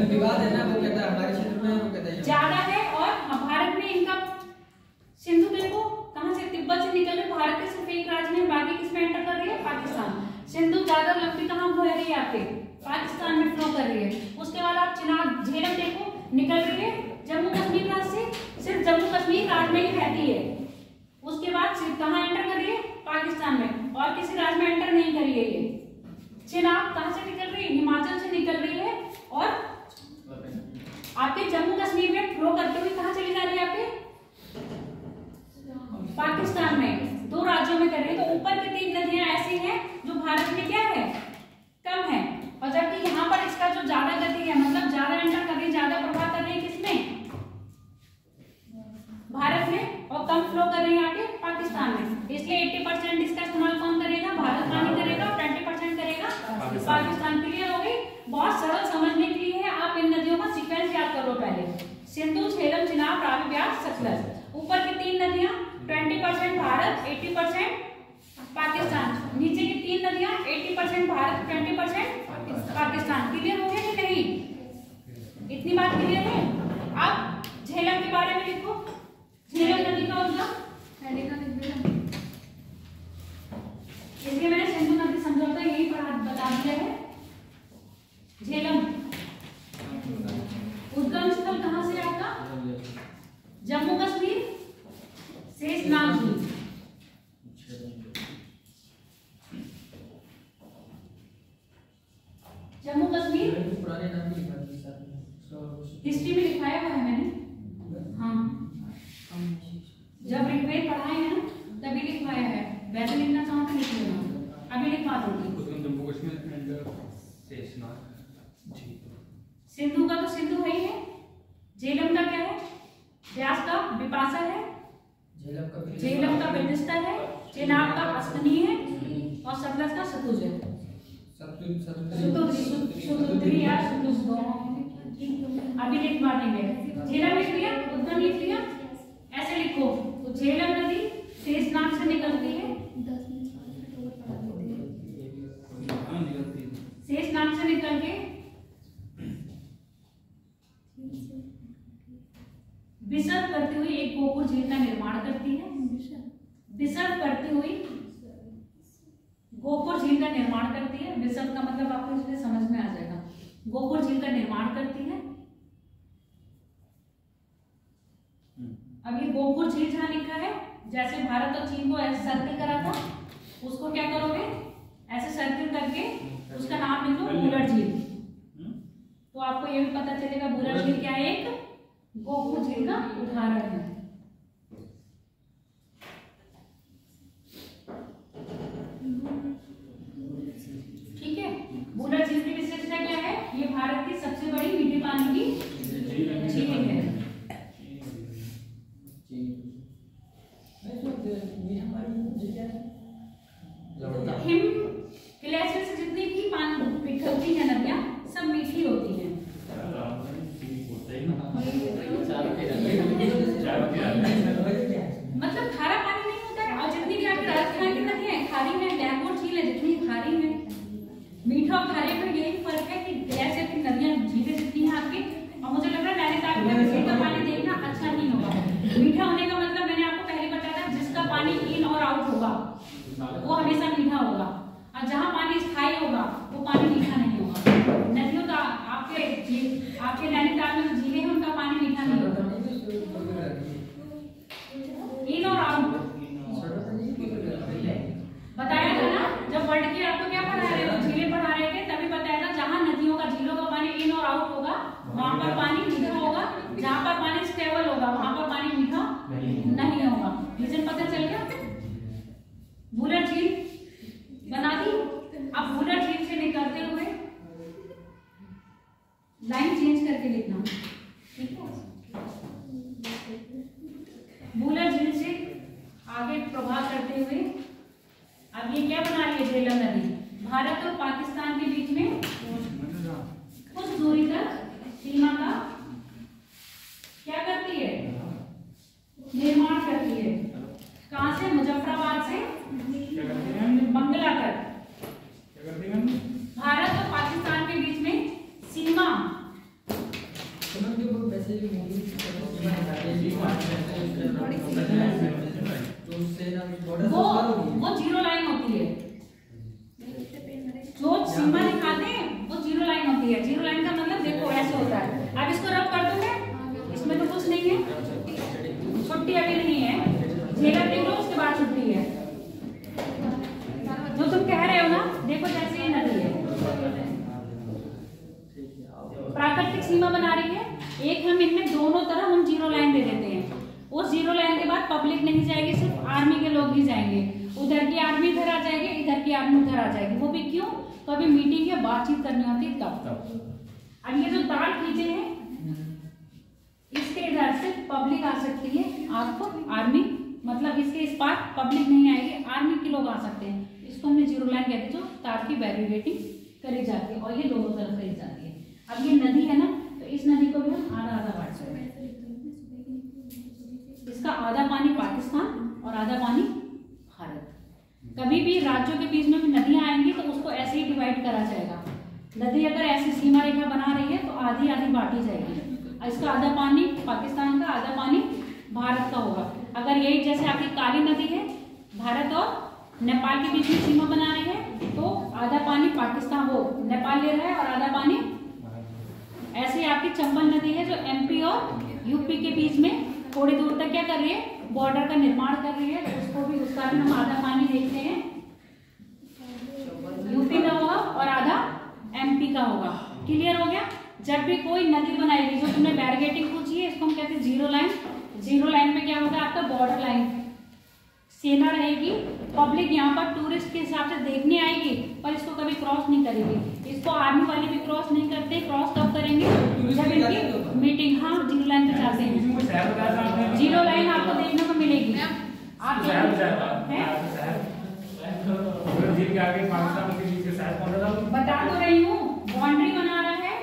विवाद है ना, वो कहता है हमारे क्षेत्र में, वो कहता है
ज्यादा है। और भारत में इनका सिंधु देखो कहां से, तिब्बत से निकल रही, भारत के सिर्फ एक राज्य में, बाकी किसमें एंटर कर रही है? पाकिस्तान। सिंधु ज्यादा लंबी कहां बह रही है? आपके पाकिस्तान में फ्लो कर रही है। उसके बाद आप चिनाब, झेलम देखो निकल रही है जम्मू कश्मीर राज्य से, सिर्फ जम्मू कश्मीर राज्य में ही रहती है। उसके बाद कहाँ एंटर कर रही है? पाकिस्तान में। और किसी राज्य में एंटर नहीं करी है ये। चिनाब कहाँ से निकल रही है? हिमाचल से निकल रही है और आपके जम्मू कश्मीर में फ्लो करते हुए कहाँ चली जा रही है? आपके पाकिस्तान में। 2 राज्यों में कर रही है। तो ऊपर की 3 नदियां ऐसी हैं जो भारत में क्या है? कम है। और जबकि यहाँ पर इसका जो ज्यादा गति है, मतलब ज्यादा एंटर कर रही है, ज्यादा प्रभाव कर रही है किसमें? भारत में। और कम फ्लो कर रही है यहाँ पे पाकिस्तान में। इसलिए 80% इसका इस्तेमाल कौन करेगा? भारत पानी करेगा। 20% करेगा पाकिस्तान। क्लियर हो गई? बहुत सरल समझने के लिए है। आप इन नदियों का सीक्वेंस याद करो पहले। सिंधु, झेलम, चिनाब, रावी, ब्यास, सतलज। ऊपर की 3 नदियां 20% भारत, 80% पाकिस्तान। नीचे की 3 नदियां 80% भारत, 20% पाकिस्तान। क्लियर हो गया कि नहीं? इतनी बात क्लियर है? अब झेलम के बारे में लिखो। झेलम नदी का उद्गम इसलिए मैंने सिंधु नदी समझौता यही बता दिया है। झेलम उद्गम स्थल कहां से आपका? जम्मू कश्मीर, शेषनाग झील। जम्मू कश्मीर
पुराने नाम भी लिखा
हिस्ट्री में लिखाया हुआ है मैंने। हाँ, जब ऋग्वेद पढ़ाए हैं ना तभी लिखवाया है। वैसे लिखना चाहो तो लिख लेना, अभी लिखवा दूंगी।
जम्मू कश्मीर एंड शेषनाग झील।
सिंधु का तो सिंधु है ही है। झेलम का क्या है? ब्यास का विपाशा है। झेलम का विदिस्तर है। चिनाब का अस्कनी है। और सतलज का सतुज है। सतुद्री या सतुज दोनों। अभी लिखवा देंगे। झेलम लिख लिया, उद्गम लिख लिया। ऐसे लिखो तो झेलम नदी शेषनाग से निकलती है। शेषनाग से निकल के विसर्ग करती हुई एक गोपुर झील का निर्माण करती है। विसर्ग करती हुई गोपुर झील का निर्माण करती है। विसर्ग का मतलब आपको इसलिए समझ में आ जाएगा। गोपुर झील का निर्माण करती है। अब ये गोपुर झील जहां लिखा है, जैसे भारत और चीन को ऐसे सर्किल करा था, उसको क्या करोगे? ऐसे सर्किल करके उसका नाम लिखो बुलर झील। तो आपको ये भी पता चलेगा बुलर झील क्या है? एक गोपुर झील का उदाहरण है। ठीक है, बुलर झील की विशेषता क्या है? ये भारत की सबसे बड़ी मीठे पानी की झील है। हिम ग्लेशियर से जितनी भी पानी पिघलती है नदियां सब मीठी होती हैं। मतलब खारा पानी नहीं होता है। और जितनी भी आपकी राजस्थान की नदियां खारी है, बैंगलोर झील है जितनी खारी है। मीठा और खारे में यही फर्क है कि ग्लेशियर की नदियां झीलें जितनी है आपकी। और मुझे लग रहा है नैनीताल में मीठा पानी देखना अच्छा नहीं होगा। मीठा होने का मतलब मैंने आपको पहले बताया था, जिसका पानी इन और आउट होगा वो हमेशा मीठा होगा। और जहाँ पानी स्थायी होगा वो पानी मीठा नहीं होगा। नदियों का आपके नैनीताल में जो झीलें हैं उनका पानी मीठा नहीं होगा। इन और आउट बताया था ना, जब वर्ल्ड की आपको क्या पढ़ा रहे थे? झीलें पढ़ा रहे थे तभी बताया था। जहाँ नदियों का, झीलों का पानी इन और आउट होगा वहां पर पानी मीठा होगा। जहाँ पर पानी स्टेबल होगा वहां पर पानी मीठा नहीं होगा। रीजन पता चल गया? बुलर झील बना दी। अब बुलर झील से निकलते हुए लाइन चेंज करके लिखना, ठीक है? बुलर झील से आगे प्रवाह करते हुए अब ये क्या बना रही है? झेलम नदी भारत और पाकिस्तान के बीच में कुछ दूरी तक सीमा का क्या करती है? निर्माण करती है। कहां से? मुजफ्फराबाद से बंगला तक। भारत और पाकिस्तान के बीच में सीमा वो जीरो लाइन होती है। जो सीमा दिखाते हैं वो जीरो लाइन होती है। जीरो लाइन का मतलब देखो ऐसे होता है। अब इसको नहीं जाएगी, सिर्फ आर्मी के लोग ही जाएंगे। उधर की आर्मी इधर आ जाएगी, इधर की आर्मी उधर आ जाएगी। वो भी क्यों? तो अभी मीटिंग या बातचीत करनी होती तब। अब ये जो तार खींचे हैं इसके इधर से पब्लिक आ सकती है, आपको आर्मी मतलब इसके इस पार पब्लिक नहीं आएगी, आर्मी के लोग आ सकते हैं। इसको हमने जीरो लाइन कहते हैं, जो तार की बैरिकेडिंग करी जाती है और ये दोनों तरफ करी जाती है। अब ये नदी है ना, तो इस नदी को भी हम आधा आधा बांट सकते हैं। इसका आधा पानी पाकिस्तान और आधा पानी भारत। कभी भी राज्यों के बीच में भी नदियां आएंगी तो उसको ऐसे ही डिवाइड करा जाएगा। नदी अगर ऐसी सीमा रेखा बना रही है तो आधी आधी बांटी जाएगी। इसका आधा पानी पाकिस्तान का, आधा पानी भारत का होगा। अगर यही जैसे आपकी काली नदी है, भारत और नेपाल के बीच में सीमा बना रही है, तो आधा पानी पाकिस्तान वो नेपाल ले रहा है और आधा पानी, ऐसे ही आपकी चंबल नदी है जो एमपी और यूपी के बीच में थोड़ी दूर तक क्या कर रही है, बॉर्डर का निर्माण कर रही है, तो उसको भी, उसका भी हम आधा पानी देखते हैं, यूपी का होगा और आधा एमपी का होगा। क्लियर हो गया? जब भी कोई नदी बनाएगी, जो तुमने बैरिकेडिंग पूछी है, इसको हम कहते हैं जीरो लाइन। जीरो लाइन में क्या होगा, आपका बॉर्डर लाइन सेना रहेगी। पब्लिक यहाँ पर टूरिस्ट के हिसाब से देखने आएगी, पर इसको कभी क्रॉस नहीं करेगी। इसको आर्मी वाले भी क्रॉस नहीं करते। क्रॉस कब करेंगे? जब इनकी मीटिंग, हाँ जीरो लाइन पे जाते हैं। जीरो लाइन आपको देखने को मिलेगी। आप बता तो रही हूँ, बाउंड्री बना रहा है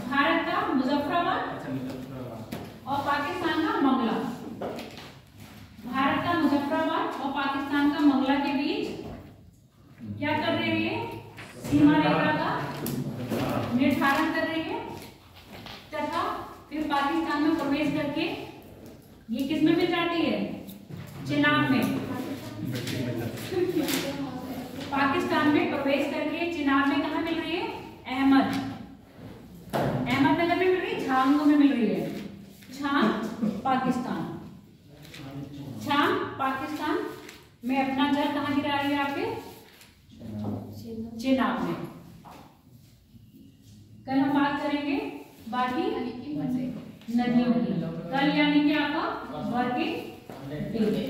भारत का मुजफ्फराबाद और पाकिस्तान का मंगला। भारत का मुजफ्फराबाद और पाकिस्तान का मंगला के बीच क्या कर रही है? सीमा रेखा का निर्धारण कर रही है, तथा फिर पाकिस्तान में प्रवेश करके ये किस में मिल जाती है? चिनाब में। पाकिस्तान में प्रवेश करके चिनाब में कहाँ मिल रही है? अहमदनगर में मिल रही है, झांगू में मिल रही है। झांग पाकिस्तान, झांग पाकिस्तान में अपना जल कहाँ गिरा रही है? आपके चिनाब में। कल हम बात करेंगे बाकी नदियों की, कल यानी कि आपका वर्किंग डे।